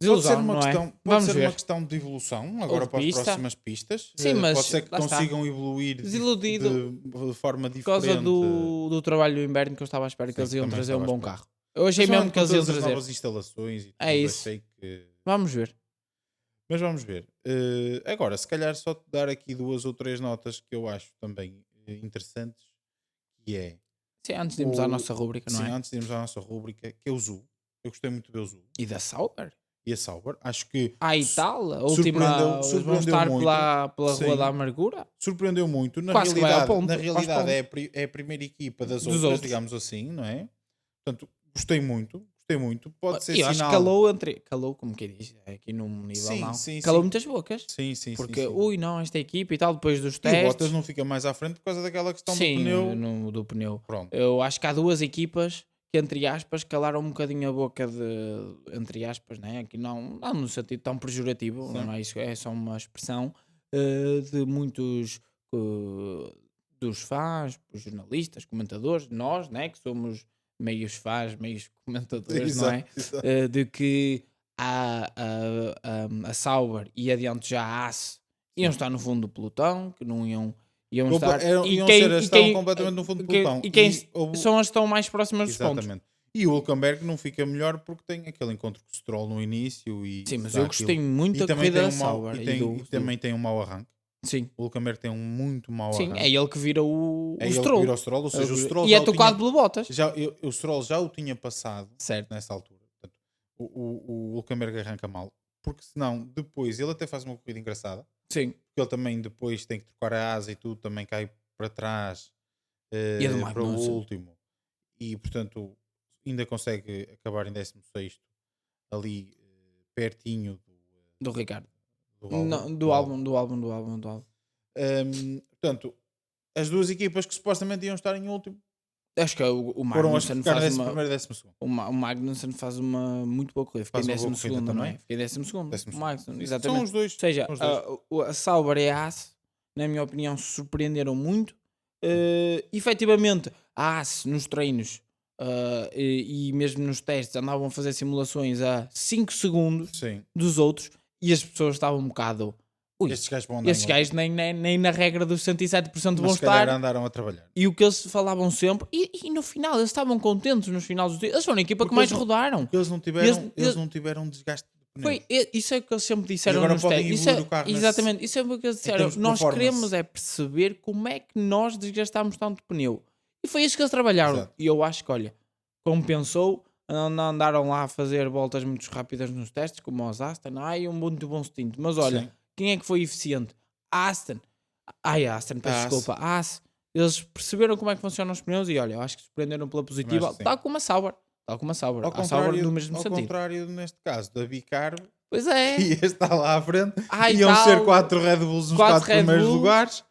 Pode ser Desilusão, uma não é? questão, pode Vamos ser ver. uma questão de evolução agora de para as pista. próximas pistas. Sim, mas pode ser que lá está. consigam evoluir Desiludido de forma Por causa diferente. do trabalho do inverno, que eu estava à espera que Sim, eles iam também trazer um estava à bom espera. carro. Eu achei mesmo Principalmente que com eles iam todas as trazer. novas instalações e É tudo, isso. achei que... Vamos ver. Mas vamos ver. Agora, se calhar só te dar aqui 2 ou 3 notas que eu acho também interessantes, que é... Sim, antes de irmos à nossa rúbrica, não Sim, é? antes de irmos à nossa rúbrica, que é o Zu. Eu gostei muito de ver o Zu E da Sauber? e a Sauber. Acho que E tal, a última. Vão surpreendeu estar muito. pela Sim. Rua da Amargura? surpreendeu muito. Na Quase que vai ao realidade, ponto, na aos realidade pontos. é a primeira equipa das Dos outras, outros. digamos assim, não é? Portanto, gostei muito. Pode ser E eu acho que sinal... calou, como quem diz, aqui num nível Sim, não. sim, Calou sim. muitas bocas. Sim, sim, Porque, sim, sim. ui, não, esta equipa e tal, depois dos E o testes. Bottas não fica mais à frente por causa daquela questão do Sim, pneu. do pneu. Pronto. Eu acho que há duas equipas que, entre aspas, calaram um bocadinho a boca de. Entre aspas, né? Que não no sentido tão pejorativo, Sim. não é isso, é só uma expressão de muitos dos fãs, os jornalistas, comentadores, nós, né? Que somos meios fãs, meios comentadores, não é? Exato. De que a Sauber e adiante já a Haas iam estar no fundo do pelotão, que não iam estar. Estavam completamente no fundo do pelotão. E quem houve- são as que estão mais próximas dos pontos. Exatamente. E o Hülkenberg não fica melhor porque tem aquele encontro com o Stroll no início. Sim, mas dá eu gostei aquilo. muito E da também corrida tem da um mau, Sauber. e também tem um mau arranque. Sim, O Hülkenberg tem um muito mau sim, arranque. é ele que vira o É ele que Stroll. vira o Stroll, ou seja, o Stroll E já é o tocado tinha- pelo Bottas. o Stroll já o tinha passado Certo. nessa altura. Portanto, o Hülkenberg arranca mal. porque senão depois ele até faz uma corrida engraçada, Sim. porque ele também depois tem que trocar a asa e tudo, também cai para trás E a do para o Magnussen, último e portanto ainda consegue acabar em 16º ali pertinho do Ricardo. do álbum. Não, do álbum, do álbum, do álbum, do álbum. Portanto, as duas equipas que supostamente iam estar em último Acho que o foram as que Magnussen ficaram faz em uma. 11º e 12º. O Magnussen faz uma muito boa corrida. Fiquei em Faz uma boa décimo corrida segundo, não é? também. Fiquei em décimo segundo. O 12º. Magnussen, São exatamente. os dois. Ou seja, São os dois. a Sauber e a Haas, na minha opinião, surpreenderam muito. Efetivamente, a Haas nos treinos e mesmo nos testes andavam a fazer simulações a 5 segundos Sim. dos outros e as pessoas estavam um bocado. Ui, Estes gajos vão andar estes em gajos nem na regra dos 107% vão mas se calhar estar. andaram a trabalhar. E o que eles falavam sempre, e no final eles estavam contentes nos finais dos dias. Eles foram a equipa que Porque mais eles não- rodaram. Porque eles não tiveram, eles não tiveram desgaste de pneus. Isso é o que eles sempre disseram agora nos podem testes. evoluir o carro Exatamente, isso é o que eles disseram. termos de Nós performance. queremos é perceber como é que nós desgastamos tanto pneu. E foi isso que eles trabalharam. Exato. E eu acho que, olha, compensou. Não andaram lá a fazer voltas muito rápidas nos testes, como os Aston. Ai, um muito bom stint. Mas olha, Sim. quem é que foi eficiente? Aston. Aston, peço Haas. desculpa. Eles perceberam como é que funcionam os pneus e olha, eu acho que se prenderam pela positiva, Acho que sim. tal como a Sauber. Tal como a Sauber. Ao A Sauber no contrário, mesmo ao sentido. contrário, neste caso, da Bicar, Pois é. que ia estar lá à frente, Ai, iam tal. ser 4 Red Bulls nos 4 Quatro Red primeiros Bulls. lugares.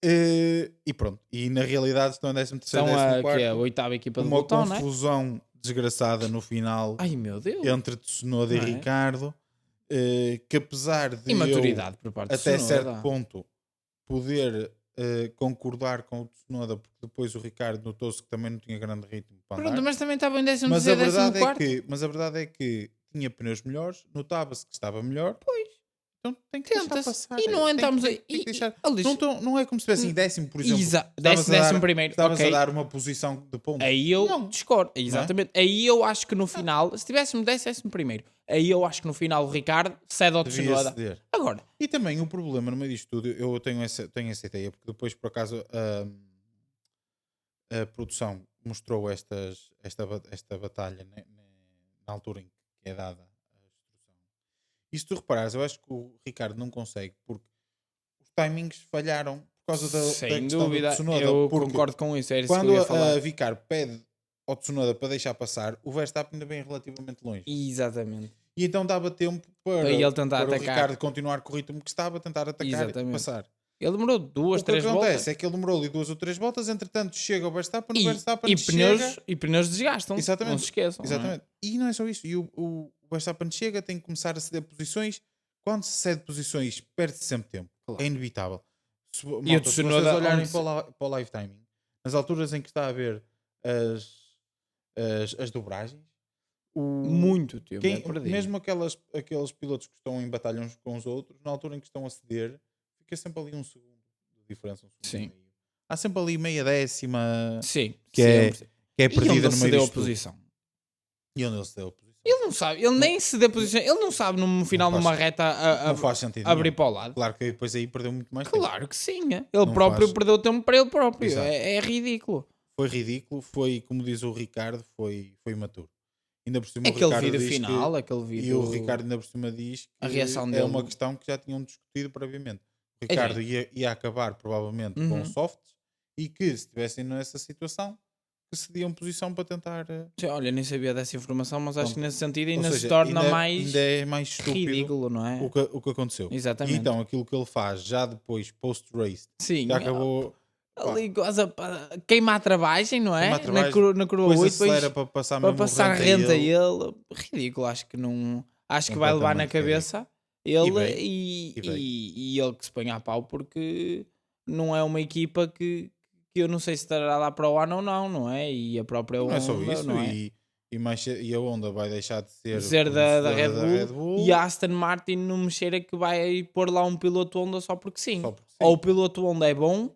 E pronto. E na realidade estão em 13º, São a 14º. oitava equipa do Uma botão, não é? confusão desgraçada no final Ai meu Deus. entre Tsunoda e Não é? Ricardo. Que apesar de Imaturidade por parte eu, até de certo Tsunoda. ponto, poder concordar com o Tsunoda, porque depois o Ricardo notou-se que também não tinha grande ritmo para andar. Pronto, mas também estava em décimo Mas a terceiro, verdade décimo é quarto. que, a verdade é que tinha pneus melhores, notava-se que estava melhor. Pois. Então tem que deixar Tenta-se. passar. E não entramos tem aí. que deixar. Aliás, Não é como se estivesse em décimo, por exemplo. décimo primeiro. Estavas Ok. a dar uma posição de ponto. Aí eu Não. discordo. Exatamente. Aí eu acho que no final, se tivéssemos décimo primeiro, aí eu acho que no final o Ricardo cede ao Devia Tsunoda. ceder. Agora, E também o problema no meio disto tudo, eu tenho essa ideia, porque depois por acaso a produção mostrou esta batalha na altura em que é dada a instrução. E se tu reparares, eu acho que o Ricardo não consegue, porque os timings falharam por causa da sem questão dúvida, do Tsunoda. eu Porque concordo com isso. Era isso que eu quando ia falar. a Vicar pede ao Tsunoda para deixar passar, o Verstappen ainda vem relativamente longe. Exatamente. E então dava tempo para ele tentar o atacar. Ricardo continuar com o ritmo que estava, tentar atacar Exatamente. e passar. Ele demorou duas, O que três acontece voltas. é que ele demorou ali 2 ou 3 voltas, entretanto chega o Verstappen, o E Verstappen pneus, chega... e pneus desgastam. Exatamente. Não se esqueçam. não é? Exatamente. E não é só isso. E o Verstappen chega, tem que começar a ceder posições. Quando se cede posições, perde-se sempre tempo. Claro. É inevitável. Se, E o malta, se Tsunoda, vocês olharem onde para o live timing, nas alturas em que está a ver as dobragens, muito tempo é perdido. mesmo aqueles pilotos que estão em batalha uns com os outros, na altura em que estão a ceder, fica sempre ali um segundo de diferença. Sim. E meio. Há sempre ali meia décima Sim. que é sempre. que é E onde perdida ele no meio cedeu a disto tudo. posição? E onde ele se deu a posição? Ele não sabe. Ele nem se deu a posição. Ele não sabe no final faz- numa reta Não faz sentido abrir nenhum. para o lado. Claro que depois aí perdeu muito mais tempo. Claro que sim. Ele Não próprio faz. perdeu tempo para ele próprio. Exato. É ridículo. Foi ridículo, foi, como diz o Ricardo, foi imaturo. Ainda por cima Aquele o Ricardo vídeo diz final, que, aquele vídeo. e o Ricardo ainda por cima diz que A reação é dele. uma questão que já tinham discutido previamente. O Ricardo ia acabar provavelmente com Uhum. softs e que se estivessem nessa situação que cediam posição para tentar Olha, nem sabia dessa informação, mas acho Pronto. que nesse sentido ou ainda se seja, torna ainda, mais ainda é mais estúpido ridículo, não é? o que aconteceu. Exatamente. E então aquilo que ele faz já depois post-race Sim. já acabou Ali quase a queimar a travagem, não é? Queimar a travagem, Na curva depois 8, acelera depois para passar para mesmo passar rente rente a ele. Ridículo, acho que não. Acho que vai levar na Completamente cabeça ele bem, e, e bem. e ele que se põe a pau, porque não é uma equipa que eu não sei se estará lá para o ano ou não é? E a própria Não Honda, é só isso, não é? e a Honda vai deixar de ser, Ser da fornecedora Red Bull, e a Aston Martin não me cheira que vai pôr lá um piloto Honda só porque sim. só porque sim. Ou o piloto Honda é bom,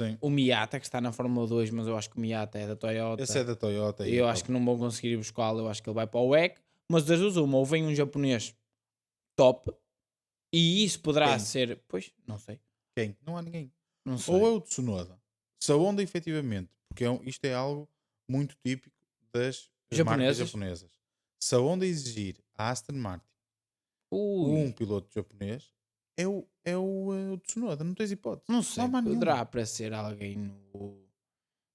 Sim. o Miata que está na Fórmula 2, mas eu acho que o Miata é da Toyota. Esse é da Toyota. Eu acho que não vão conseguir ir buscá-lo, eu acho que ele vai para o WEC, mas das duas uma, ou vem um japonês top, e isso poderá Quem? ser, pois, não sei, Quem? Não há ninguém. não sei. Ou é o Tsunoda. Se a Honda efetivamente, porque isto é algo muito típico das marcas Japonesas. japonesas. Se a Honda exigir a Aston Martin Ui, um piloto japonês, é o Tsunoda, não tens hipótese. não Não sei, há mais nenhuma. poderá aparecer alguém no...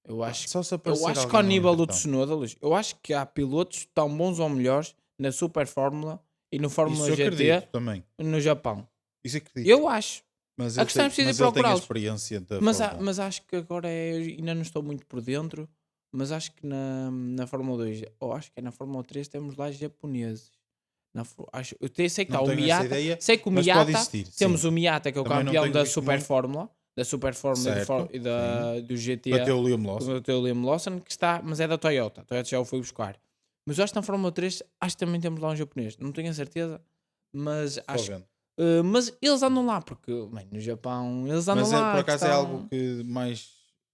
Eu Pá, acho, só se eu aparecer acho que ao alguém não nível do entretanto. Tsunoda, Luís, eu acho que há pilotos tão bons ou melhores na Super Fórmula e no Fórmula Isso eu acredito GT também. no Japão. Isso acredito. Eu acho. Mas, A eu questão é tenho, preciso ir mas ele tem a procurá-los. experiência da Mas, Fórmula 1. mas acho que agora ainda não estou muito por dentro. Mas acho que na Fórmula 2, ou acho que é na Fórmula 3, temos lá japoneses. Sei que está Não o tenho essa Miata. ideia, Sei que o mas pode Miata, existir. temos Sim. o Miata, que é o Também não campeão tenho da visto Super muito. Fórmula. Da Super Fórmula Certo. e Sim. do GT. Bateu o Liam Lawson. O teu Liam Lawson, que está, mas é da Toyota. A Toyota já o foi buscar. Mas eu acho que na Fórmula 3, acho que também temos lá um japonês. Não tenho a certeza, mas Só acho. vendo. Mas eles andam lá, porque bem, no Japão eles andam Mas lá. por a acaso é algo questão- que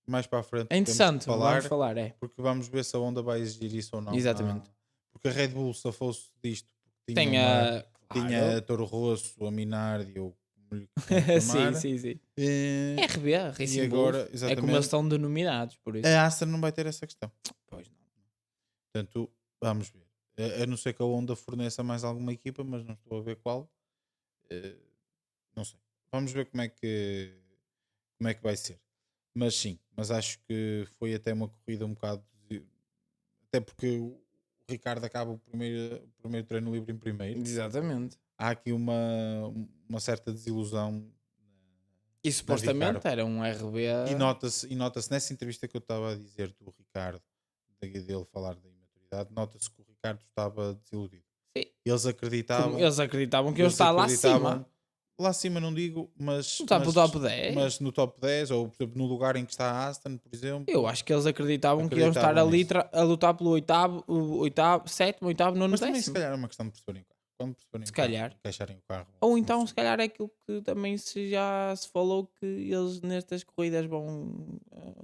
mais para a frente É temos que interessante, vamos falar, falar, é. porque vamos ver se a Honda vai exigir isso ou não. Exatamente. Porque a Red Bull safou-se disto, porque Tem a. tinha a Toro Rosso, a Minardi, ou como lhe queiram sim, chamar. sim, sim. Eh, RB, e Racing agora, Bulls. É como exatamente, eles estão denominados, por isso. a Aston não vai ter essa questão. Pois não. Portanto, vamos ver. A não ser que a Honda forneça mais alguma equipa, mas não estou a ver qual. Eh, não sei. Vamos ver como é que vai ser. Mas sim, mas acho que foi até uma corrida um bocado. Até porque o Ricardo acaba o primeiro treino livre em primeiro. Exatamente. Há aqui uma certa desilusão E da supostamente Ricardo. era um RB. E nota-se nessa entrevista que eu estava a dizer do Ricardo, dele falar da imaturidade, nota-se que o Ricardo estava desiludido. Sim. Eles acreditavam. Eles acreditavam que eu estava lá acima. Lá acima não digo, mas Não está para o top 10. mas no top 10, ou por exemplo no lugar em que está a Aston, por exemplo. Eu acho que eles acreditavam que iam estar Acreditavam ali nisso. a lutar pelo oitavo, sétimo, oitavo, nono, Mas também se décimo. calhar é uma questão de perceberem o carro. Quando perceberem Se o carro, calhar. encaixarem o carro. Ou então, se calhar, é aquilo que também já se falou, que eles nestas corridas vão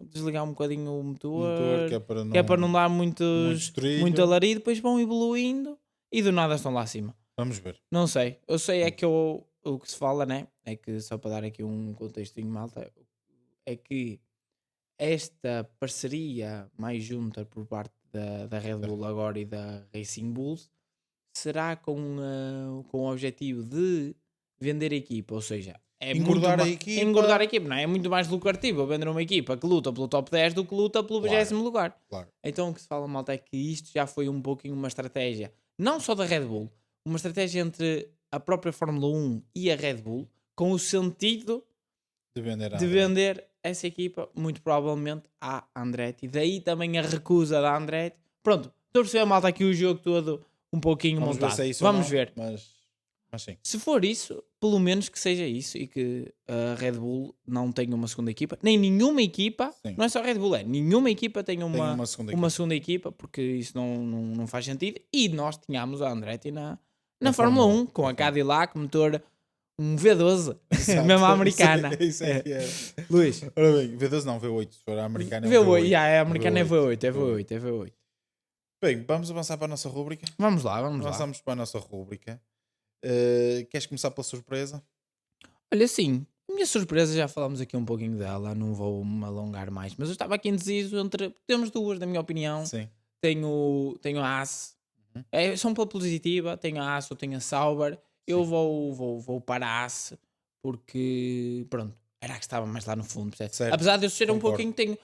desligar um bocadinho o motor, que que é para não dar muito estrilho. alarido, depois vão evoluindo e do nada estão lá acima. Vamos ver. Não sei, eu sei é que o que se fala, né? É que, só para dar aqui um contextinho, malta, é que esta parceria mais junta por parte da Red Bull agora e da Racing Bulls será com o objetivo de vender a equipa, ou seja, é Engordar muito a equipa. engordar a equipa, não é? É muito mais lucrativo vender uma equipa que luta pelo top 10 do que luta pelo Claro. 20º lugar. Claro. Então o que se fala, malta, é que isto já foi um pouquinho uma estratégia, não só da Red Bull, uma estratégia entre a própria Fórmula 1 e a Red Bull, com o sentido De vender, de vender essa equipa, muito provavelmente, à Andretti. Daí também a recusa da Andretti. Pronto, estou a perceber, malta, aqui o jogo todo um pouquinho Vamos ver montado. se é isso Vamos ou não, ver. Mas sim. Se for isso, pelo menos que seja isso e que a Red Bull não tenha uma segunda equipa, nem nenhuma equipa, Sim. não é só a Red Bull, é nenhuma equipa tenha Tem uma segunda equipa, porque isso não faz sentido. E nós tínhamos a Andretti na Na Fórmula Fórmula 1, com a na Cadillac, motor um V12, Exato. mesmo a americana. Isso é que é. Luís, Ora bem, V12 não, V8. Se for a americana é um V8, V8. yeah, a americana é V8, V8, é V8. Bem, vamos avançar para a nossa rúbrica. Vamos lá. Avançamos para a nossa rúbrica. Queres começar pela surpresa? Olha, sim, a minha surpresa, já falámos aqui um pouquinho dela, não vou me alongar mais, mas eu estava aqui indeciso entre. Temos duas, na minha opinião. Sim. Tenho a Haas, Uhum. são pela positiva, tenho a Haas ou tenho a Sauber. Eu vou para a Haas porque, pronto, era a que estava mais lá no fundo, percebe? Certo, Apesar de eu ser um concordo. pouquinho,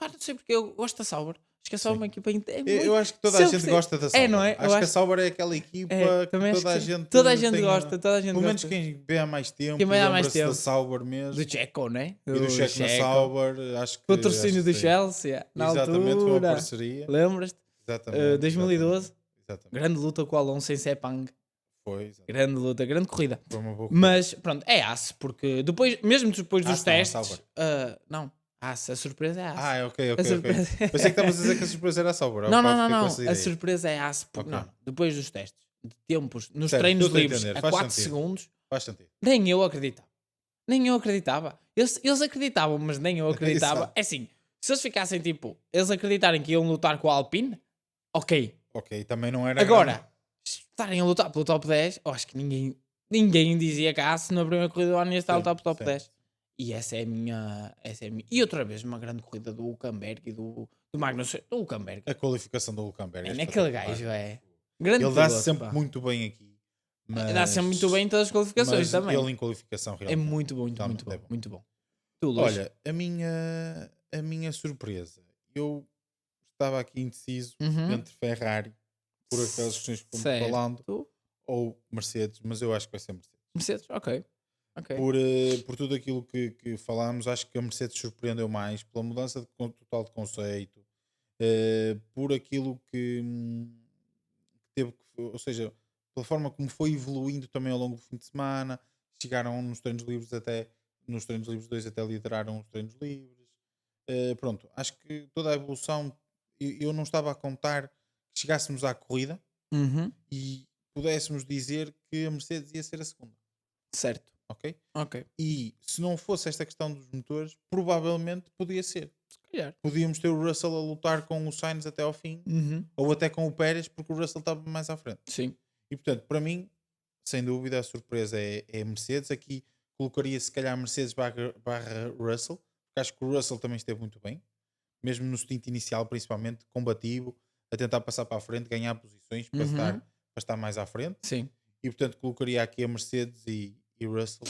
não sei porque eu gosto da Sauber. Acho que a Sauber é uma equipa Eu acho que toda a gente gosta da Sauber. não é? Acho que a Sauber é aquela equipa também que acho toda a que sim. gente Toda a gente tem gosta, toda a gente Pelo menos gosta. quem vê há mais tempo, Quem vê há mais lembra-se tempo. da Sauber mesmo. Do Checo, né? E do Checo na Sauber. Acho que, Patrocínio do sim. Chelsea, na Exatamente, foi uma altura. parceria. Lembras-te? Exatamente. 2012. Exatamente. Grande luta com o Alonso em Sepang. Foi, exatamente. Grande luta, grande corrida. Foi uma boa Mas pronto, é Haas, porque depois, mesmo depois dos Haas não, a testes. Sauber. Não, Haas, a surpresa é Haas. Ok. A surpresa- Pensei que estavas a dizer que a surpresa era a Sauber. Não, Fiquei com não. essa A ideia. surpresa é Haas, porque Ok. não, depois dos testes, de tempos, nos Certo, treinos estou a livres, entender, a faz 4 sentido. segundos, Faz sentido. nem eu acreditava. Eles acreditavam, mas nem eu acreditava. Exato. É assim, se eles ficassem tipo, eles acreditarem que iam lutar com a Alpine, ok. Ok, também não era. Agora, estarem a lutar pelo top 10, eu acho que ninguém dizia que a Haas na primeira corrida do ano ia estar a lutar pelo top sim. 10. E essa é a minha. E outra vez, uma grande corrida do Hulkenberg e do Magnussen. Do Hulkenberg. A qualificação do Hulkenberg. Naquele espetacular. gajo é. Grande Ele dá-se piloto, sempre pá. muito bem aqui. Dá sempre muito bem em todas as qualificações mas também. ele em qualificação É realmente. muito bom, realmente é bom. muito bom. Tu, Luís? Olha, a minha surpresa, eu estava aqui indeciso Uhum. entre Ferrari, por aquelas questões que fomos falando, Certo. ou Mercedes, mas eu acho que vai ser Mercedes. Mercedes, ok. Por tudo aquilo que falámos, acho que a Mercedes surpreendeu mais pela mudança total de conceito, por aquilo que teve, ou seja, pela forma como foi evoluindo também ao longo do fim de semana, chegaram nos treinos livres até, nos treinos livres 2 até lideraram os treinos livres. Pronto, acho que toda a evolução, eu não estava a contar que chegássemos à corrida Uhum. e pudéssemos dizer que a Mercedes ia ser a segunda, Certo. ok? Ok. E se não fosse esta questão dos motores, provavelmente podia ser. Se calhar. Podíamos ter o Russell a lutar com o Sainz até ao fim, Uhum. ou até com o Pérez, porque o Russell estava mais à frente. Sim. E portanto, para mim, sem dúvida, a surpresa é a Mercedes. Aqui colocaria se calhar Mercedes barra Russell, porque acho que o Russell também esteve muito bem, mesmo no stint inicial, principalmente combativo, a tentar passar para a frente, ganhar posições Uhum. para estar mais à frente. Sim. E portanto, colocaria aqui a Mercedes e Russell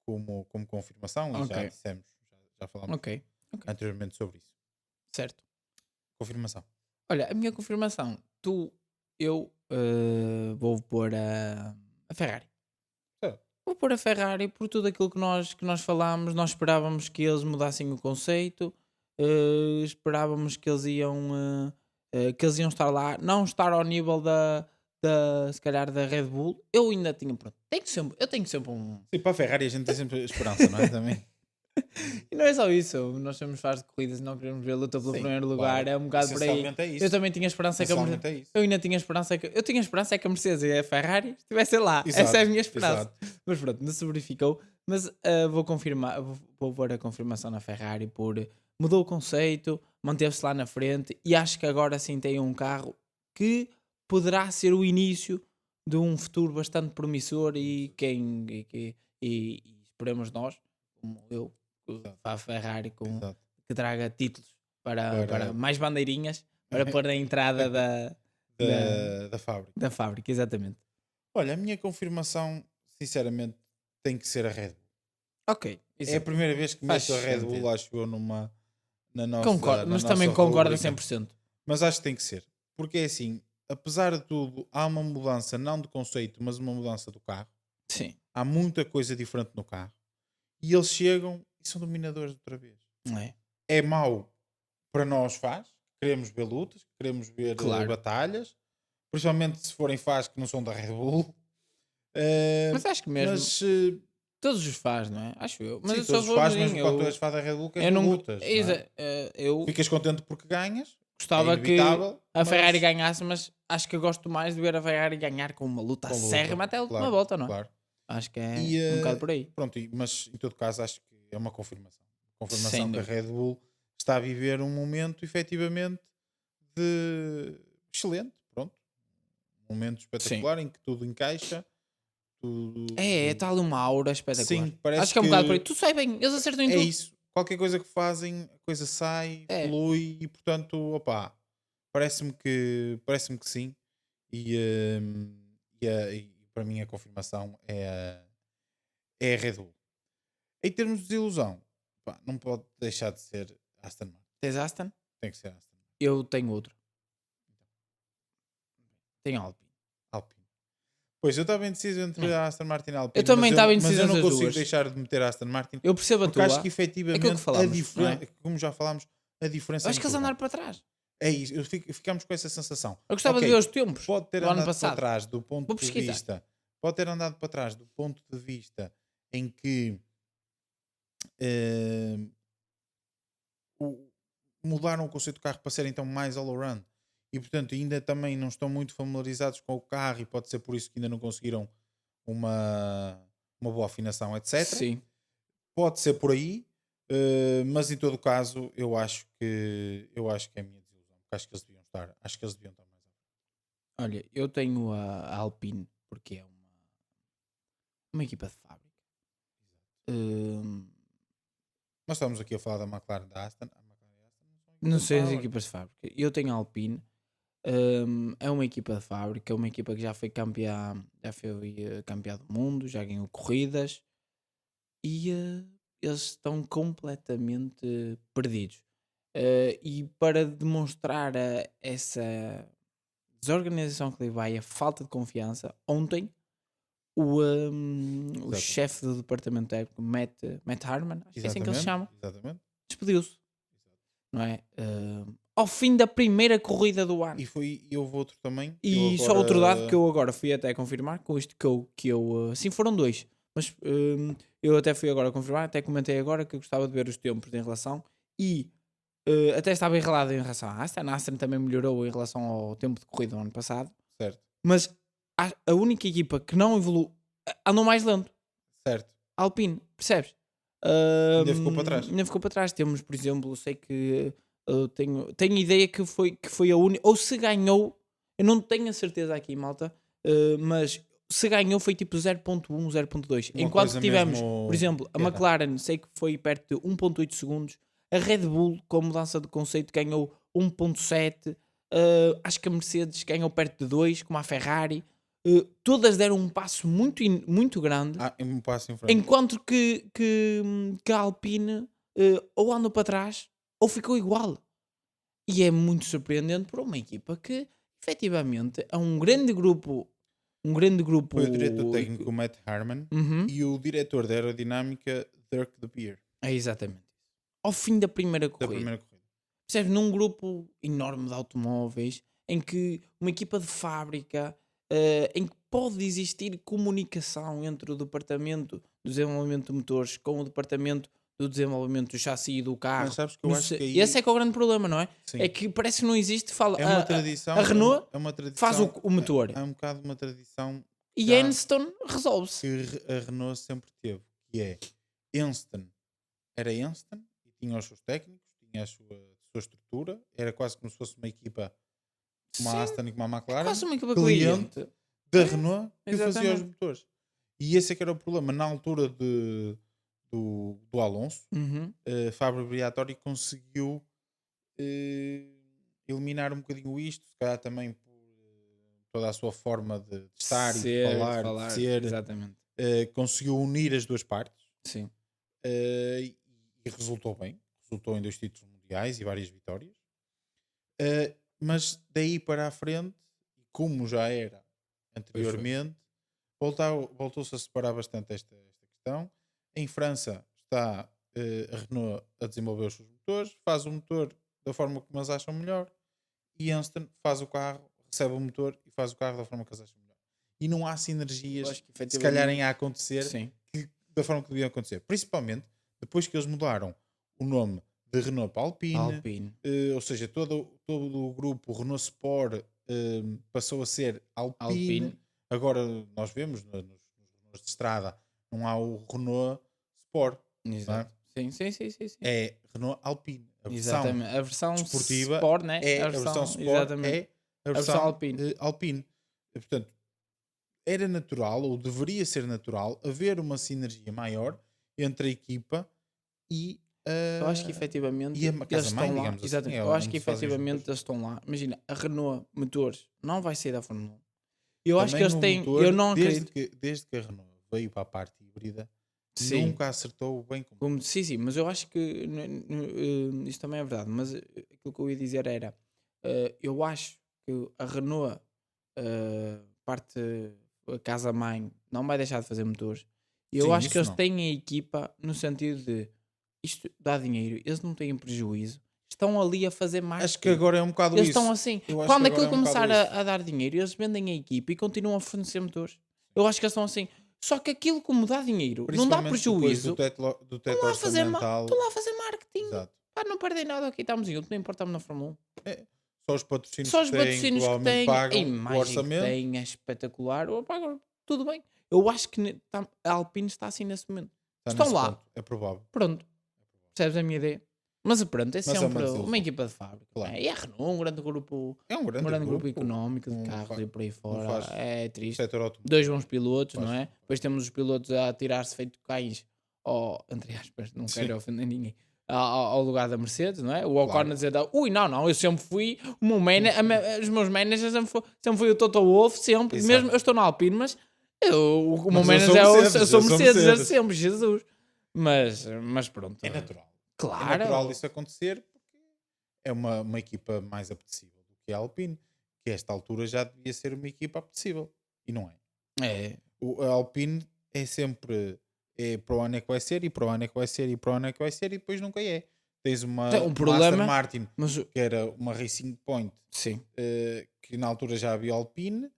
como confirmação. E já Ok. dissemos, já falámos Ok. anteriormente sobre isso. Certo. Confirmação. Olha, a minha confirmação. Eu vou pôr a Ferrari. Certo. Vou pôr a Ferrari por tudo aquilo que nós falámos. Nós esperávamos que eles mudassem o conceito. Esperávamos que que eles iam estar lá. Não estar ao nível se calhar da Red Bull. Eu ainda tinha, pronto. Eu tenho sempre um... Sim, para a Ferrari a gente tem sempre esperança, não é? Também. E não é só isso, nós somos fãs de corridas e não queremos ver a luta pelo Sim, primeiro lugar, claro. é um bocado por aí. Essencialmente é isso. Eu também tinha esperança que a Essencialmente é isso. eu ainda tinha esperança eu tinha esperança que a Mercedes e a Ferrari estivessem lá. Essa é a Exato, minha esperança. exato. Mas pronto, não se verificou. Mas vou confirmar, vou pôr a confirmação na Ferrari por mudou o conceito, manteve-se lá na frente e acho que agora sim tem um carro que poderá ser o início de um futuro bastante promissor e esperemos nós, como eu, Exato. para a Ferrari Exato. que traga títulos para Para- mais bandeirinhas para pôr na entrada da fábrica. da fábrica, exatamente. Olha, a minha confirmação, sinceramente, tem que ser a Red Bull. Ok, É a primeira vez que Faz meto a Red Bull, sentido. acho eu, na nossa. Concordo, na mas nossa também concordo a rubrica. 100%. Mas acho que tem que ser. Porque é assim, apesar de tudo, há uma mudança, não de conceito, mas uma mudança do carro. Sim, Há muita coisa diferente no carro. E eles chegam e são dominadores outra vez. não é? É mau para nós faz. Queremos ver lutas, queremos ver Claro. batalhas. Principalmente se forem fãs que não são da Red Bull. Mas acho que mesmo Mas todos os faz, não é? Acho eu. Mas sim, eu só todos vou faz, assim, mesmo quando tu és fã da Red Bull, queres eu ver não lutas. Não é? eu Ficas contente porque ganhas. gostava É que inevitável, a Ferrari mas- ganhasse, mas acho que eu gosto mais de ver a Ferrari ganhar com uma luta Com luta, acérrima até a última claro, volta, não é? claro. Acho que é E, um bocado por aí. pronto, mas em todo caso acho que é uma confirmação. Confirmação Sem que a dúvida. Red Bull está a viver um momento efetivamente de excelente, pronto. Um momento espetacular em que tudo encaixa. Tudo, Está ali uma aura espetacular. Sim, parece Acho que é um bocado por aí. que Tu sai bem, eles acertam em é tudo. isso. Qualquer coisa que fazem, a coisa sai, É. flui e portanto, opá, parece-me que sim. E para mim a confirmação é a Red Bull. Em termos de desilusão, pá, não pode deixar de ser Aston Martin. Tens Aston? Tem que ser Aston Martin. Eu tenho outro. Tenho Alpine. Alpine. Pois eu estava indeciso entre a Aston Martin e a Alpine. Eu também estava mas indeciso eu não entre as consigo duas. deixar de meter a Aston Martin Eu percebo a porque tua. acho que efetivamente aquilo que falámos, a diferença, não é? como já falámos, a diferença Acho é que eles muito andaram grande. para trás. É isso, ficamos com essa sensação. Eu gostava Ok, de ver os tempos pode ter do ano andado para passado. trás do ponto Vou de pesquisar. vista. Pode ter andado para trás do ponto de vista em que eh, mudaram o conceito do carro para ser então mais all-around e portanto ainda também não estão muito familiarizados com o carro e pode ser por isso que ainda não conseguiram uma boa afinação, etc. Sim. Pode ser por aí, mas em todo o caso eu acho que é a minha desilusão, porque acho que eles deviam estar mais à frente. Olha, eu tenho a Alpine porque é uma equipa de fábrica. Nós estamos aqui a falar da McLaren da Aston. A McLaren e a Aston Não são sei as equipas de equipas de fábrica. Eu tenho a Alpine É uma equipa de fábrica, é uma equipa que já foi campeã do mundo, já ganhou corridas e eles estão completamente perdidos. E para demonstrar essa desorganização que lhe vai, a falta de confiança, ontem o Exatamente. chefe do departamento técnico, Matt Harmon, acho que é assim que ele se chama, Exatamente. despediu-se, não é? Ao fim da primeira corrida do ano. E houve outro também. E só outro dado que eu agora fui até confirmar, com isto sim, foram dois, mas eu até fui agora confirmar, até comentei agora que eu gostava de ver os tempos em relação e até estava enrolado em relação à Aston. A Aston também melhorou em relação ao tempo de corrida do ano passado, Certo. mas a única equipa que não evoluiu andou mais lento, Certo. Alpine, percebes? Ainda ficou para trás. Ainda ficou para trás. Temos, por exemplo, sei que tenho ideia que foi a única, ou se ganhou, eu não tenho a certeza aqui, malta, mas se ganhou foi tipo 0.1, 0.2. Uma Enquanto coisa tivemos, mesmo por exemplo, a pequena. McLaren, sei que foi perto de 1.8 segundos. A Red Bull, com mudança de conceito, ganhou 1.7. Acho que a Mercedes ganhou perto de 2, como a Ferrari. Todas deram um passo muito grande. Um passo em frente. Enquanto que a Alpine ou andou para trás ou ficou igual. E é muito surpreendente para uma equipa que efetivamente é um grande grupo. Foi o diretor técnico Matt Harmon Uhum. e o diretor de aerodinâmica Dirk De Beer. É exatamente. Ao fim da primeira Da corrida. primeira corrida. Percebes? Num grupo enorme de automóveis em que uma equipa de fábrica em que pode existir comunicação entre o departamento do desenvolvimento de motores com o departamento do desenvolvimento do chassi e do carro. Mas sabes que eu acho que aí... Esse é que é o grande problema, não é? Sim. É que parece que não existe. Fala, É uma tradição. a Renault é uma tradição, faz o motor É um bocado uma tradição e já Anston resolve-se. que a Renault sempre teve, que é Anston. Era Anston e tinha os seus técnicos, tinha a sua estrutura, era quase como se fosse uma equipa como a Aston e como a McLaren, Quase uma equipa cliente cliente. da Renault que fazia os exatamente. motores. E esse é que era o problema. Na altura do Alonso, Uhum. Fábio Briatore conseguiu eliminar um bocadinho isto, se calhar também por toda a sua forma de estar e de falar, de ser, Exatamente. conseguiu unir as duas partes. Sim. E resultou bem. Resultou em 2 títulos mundiais e várias vitórias. Mas daí para a frente, como já era anteriormente, voltou-se a separar bastante esta questão. Em França está a Renault a desenvolver os seus motores, faz o motor da forma como eles acham melhor, e Anston faz o carro, recebe o motor e faz o carro da forma que eles acham melhor. E não há sinergias, se calharem a acontecer da forma que deviam acontecer. Principalmente depois que eles mudaram o nome de Renault para Alpine. Ou seja, todo o grupo Renault Sport passou a ser Alpine. Agora nós vemos nos Renaults de estrada não há o Renault Sport. Exato. Sim. É Renault Alpine. Exatamente. A versão desportiva Sport, né? é a versão Sport, exatamente. é a versão Alpine. Alpine. Portanto, era natural, ou deveria ser natural, haver uma sinergia maior entre a equipa e eu acho que efetivamente e a casa-mãe, digamos exatamente. assim. Eu acho que efetivamente eles estão lá. Imagina, a Renault Motores não vai sair da Fórmula 1. Eu acho que eles têm. Motor, eu não acredito. Desde que a Renault veio para a parte híbrida, Sim. nunca acertou bem como. Sim, mas eu acho que isso também é verdade. Mas aquilo que eu ia dizer era: eu acho que a Renault, a casa-mãe, não vai deixar de fazer motores. E eu acho que eles têm a equipa no sentido de isto dá dinheiro, eles não têm prejuízo, estão ali a fazer mais. Acho que agora é um bocado eles isso. Estão assim. Quando aquilo começar a dar dinheiro, eles vendem a equipa e continuam a fornecer motores. Eu acho que eles estão assim. Só que aquilo como dá dinheiro, não dá prejuízo. Estão lá a fazer marketing. Exato. Pá, não perdem nada aqui, estamos juntos, não importamos na Fórmula 1. Só os patrocínios que têm, pagam a imagem o orçamento. que têm é espetacular. Tudo bem. Eu acho que a Alpine está assim nesse momento. Estão lá. Ponto. É provável. Pronto. Percebes a minha ideia? Mas pronto, é sempre uma equipa de fábrica. Claro. E a Renault, um grande grupo, grupo económico de carros e por aí fora. É triste. Dois bons pilotos, não é? Depois temos os pilotos a tirar-se feito cães, entre aspas, não quero ofender ninguém, ao lugar da Mercedes, não é? O Ocon Claro. a dizer, não, eu sempre fui o meu os meus managers sempre fui o Toto Wolff, sempre, Exato. mesmo eu estou na Alpine, mas o meu Mas eu manager sou eu Mercedes, sou eu sou Mercedes, Mercedes. sempre, Jesus. Mas pronto. É natural. Claro. É natural isso acontecer porque é uma equipa mais apetecível do que a Alpine, que a esta altura já devia ser uma equipa apetecível. E não é. É, A Alpine é sempre para o ano é que vai ser, e para o ano é que vai ser, e para o ano é que vai ser, e depois nunca é. Tens uma Então, o Aston problema- Martin, mas que era uma Racing Point, sim. que na altura já havia Alpine,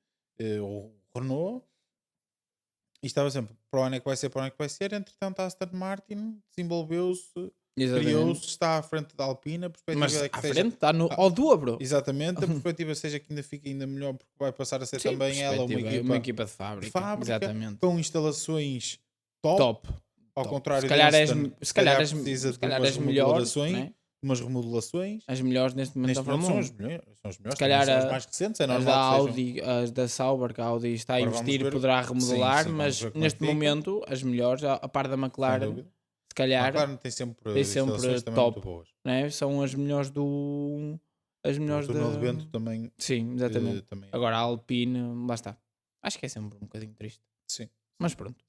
ou Renault, e estava sempre para o ano é que vai ser, para o ano é que vai ser. Entretanto, a Aston Martin desenvolveu-se, Exatamente. criou-se, está à frente da Alpine. A perspectiva Mas é que à seja, frente está ao dobro. exatamente, a perspectiva seja que ainda fique ainda melhor, porque vai passar a ser Sim, também ela perspectiva, uma equipa de fábrica. fábrica, Exatamente. com instalações top. Top. Ao top. contrário se calhar da és, Aston, se calhar és, precisa se calhar de umas és melhor, remodelações, né? umas remodelações. As melhores neste momento Neste da momento Fórmula são 1. as melhores, Se também calhar são as mais recentes, é as normal da que sejam. Audi, as da Sauber, que a Audi está a Agora vamos investir e ver- poderá remodelar, sim, vamos mas ver como é neste que fica. momento as melhores, a par da Sem McLaren, dúvida. se calhar, McLaren tem sempre tem sempre instalações também top. muito boas. né? São as melhores as O melhores túnel de vento também, Sim, exatamente. também é. Agora a Alpine, lá está. Acho que é sempre um bocadinho triste. Sim. Mas pronto.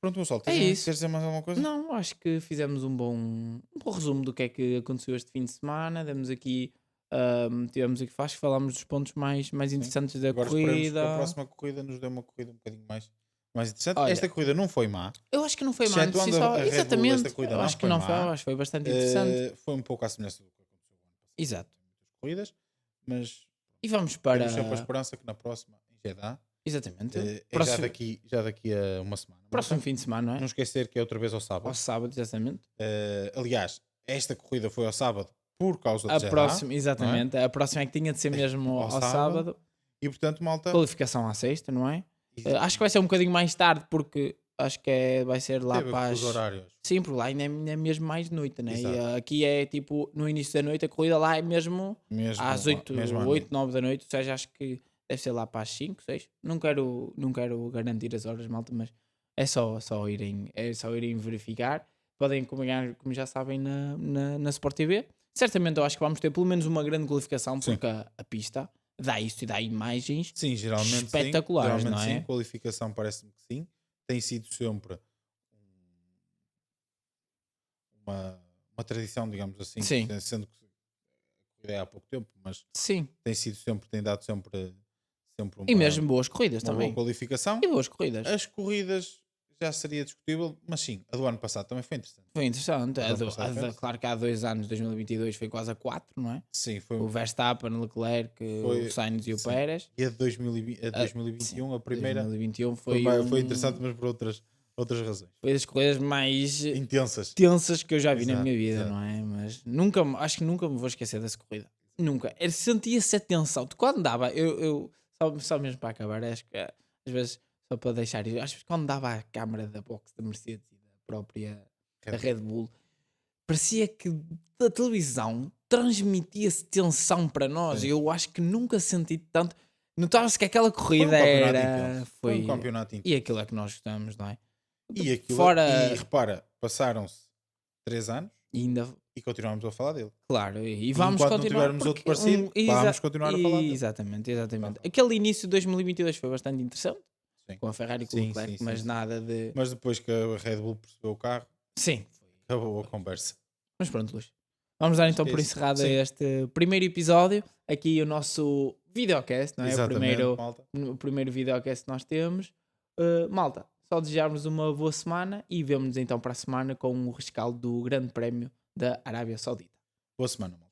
Pronto, Gonçalo, É isso. queres dizer mais alguma coisa? Não, acho que fizemos um bom resumo do que é que aconteceu este fim de semana. Demos aqui, tivemos aqui, acho que falámos dos pontos mais interessantes da Agora esperemos que corrida. a próxima corrida nos dê uma corrida um bocadinho mais interessante. Olha, Esta corrida não foi má. Eu acho que não foi mal. Excetuando a Red Bull, Exatamente. esta corrida Eu não acho que foi não má. foi, acho que foi bastante interessante. Foi um pouco à semelhança do que aconteceu no ano passado. Exato. Muitas corridas, mas E vamos para. temos sempre a esperança que na próxima, em Jeddah, Exatamente. é Próximo, já daqui a uma semana. próximo fim de semana, não é? Não esquecer que é outra vez ao sábado. Ao sábado, exatamente. Aliás, esta corrida foi ao sábado por causa de A Jeddah, próxima, exatamente. não é? A próxima é que tinha de ser mesmo Ao ao sábado. sábado. E portanto, malta, Qualificação à sexta, não é? Acho que vai ser um bocadinho mais tarde, porque acho que vai ser lá teve para os horários. Sim, porque lá ainda é mesmo mais noite, né? E Exato. aqui é tipo no início da noite, a corrida lá é mesmo Mesmo, às 8, mesmo à 8, noite. 9 da noite, ou seja, acho que deve ser lá para as 5, 6. Não quero garantir as horas, malta, mas é só irem verificar. Podem acompanhar, como já sabem, na Sport TV. Certamente eu acho que vamos ter pelo menos uma grande qualificação, Sim. porque a pista dá isso e dá imagens. Sim, geralmente espetaculares, sim. não é? Sim, qualificação parece-me que sim. Tem sido sempre uma tradição, digamos assim, Sim. sendo que a corrida é há pouco tempo, mas Sim. tem dado sempre uma, E mesmo boas corridas uma também. boa qualificação. E boas corridas. As corridas já seria discutível, mas sim, a do ano passado também foi interessante. Foi interessante. Ano passado foi Claro que há 2 anos, 2022, foi quase a 4, não é? Sim, foi O Verstappen, o Leclerc, o Sainz e o sim. Pérez. E a de 2021, a primeira, 2021 foi foi interessante, mas por outras razões. Foi das corridas mais Intensas. tensas que eu já vi na Exato, minha vida, exato. não é? Mas acho que nunca me vou esquecer dessa corrida. Nunca. Sentia-se a tensão. Quando dava, só mesmo para acabar, acho que às vezes, só para deixar isso, acho que quando dava a câmara da box da Mercedes e da própria da Red Bull, parecia que da televisão transmitia-se tensão para nós. Sim. Eu acho que nunca senti tanto. Notava-se que aquela corrida Foi um campeonato intenso. E aquilo é que nós gostamos, não é? E aquilo, Fora- e repara, passaram-se 3 anos E ainda, e continuamos a falar dele. claro, e vamos enquanto não continuar. tivermos outro porque parecido, vamos continuar a falar dele. Exatamente. Aquele início de 2022 foi bastante interessante, Sim. com a Ferrari e com Sim, o Leclerc, sim, mas sim. nada de. Mas depois que a Red Bull percebeu o carro, Sim. acabou a conversa. Mas pronto, Luís. Vamos dar então que é por isso. encerrado Sim. este primeiro episódio. Aqui o nosso videocast, não é? Exatamente, malta. O primeiro videocast que nós temos. Malta, só desejarmos uma boa semana e vemo-nos então para a semana com o rescaldo do Grande Prémio da Arábia Saudita. Boa semana, malta.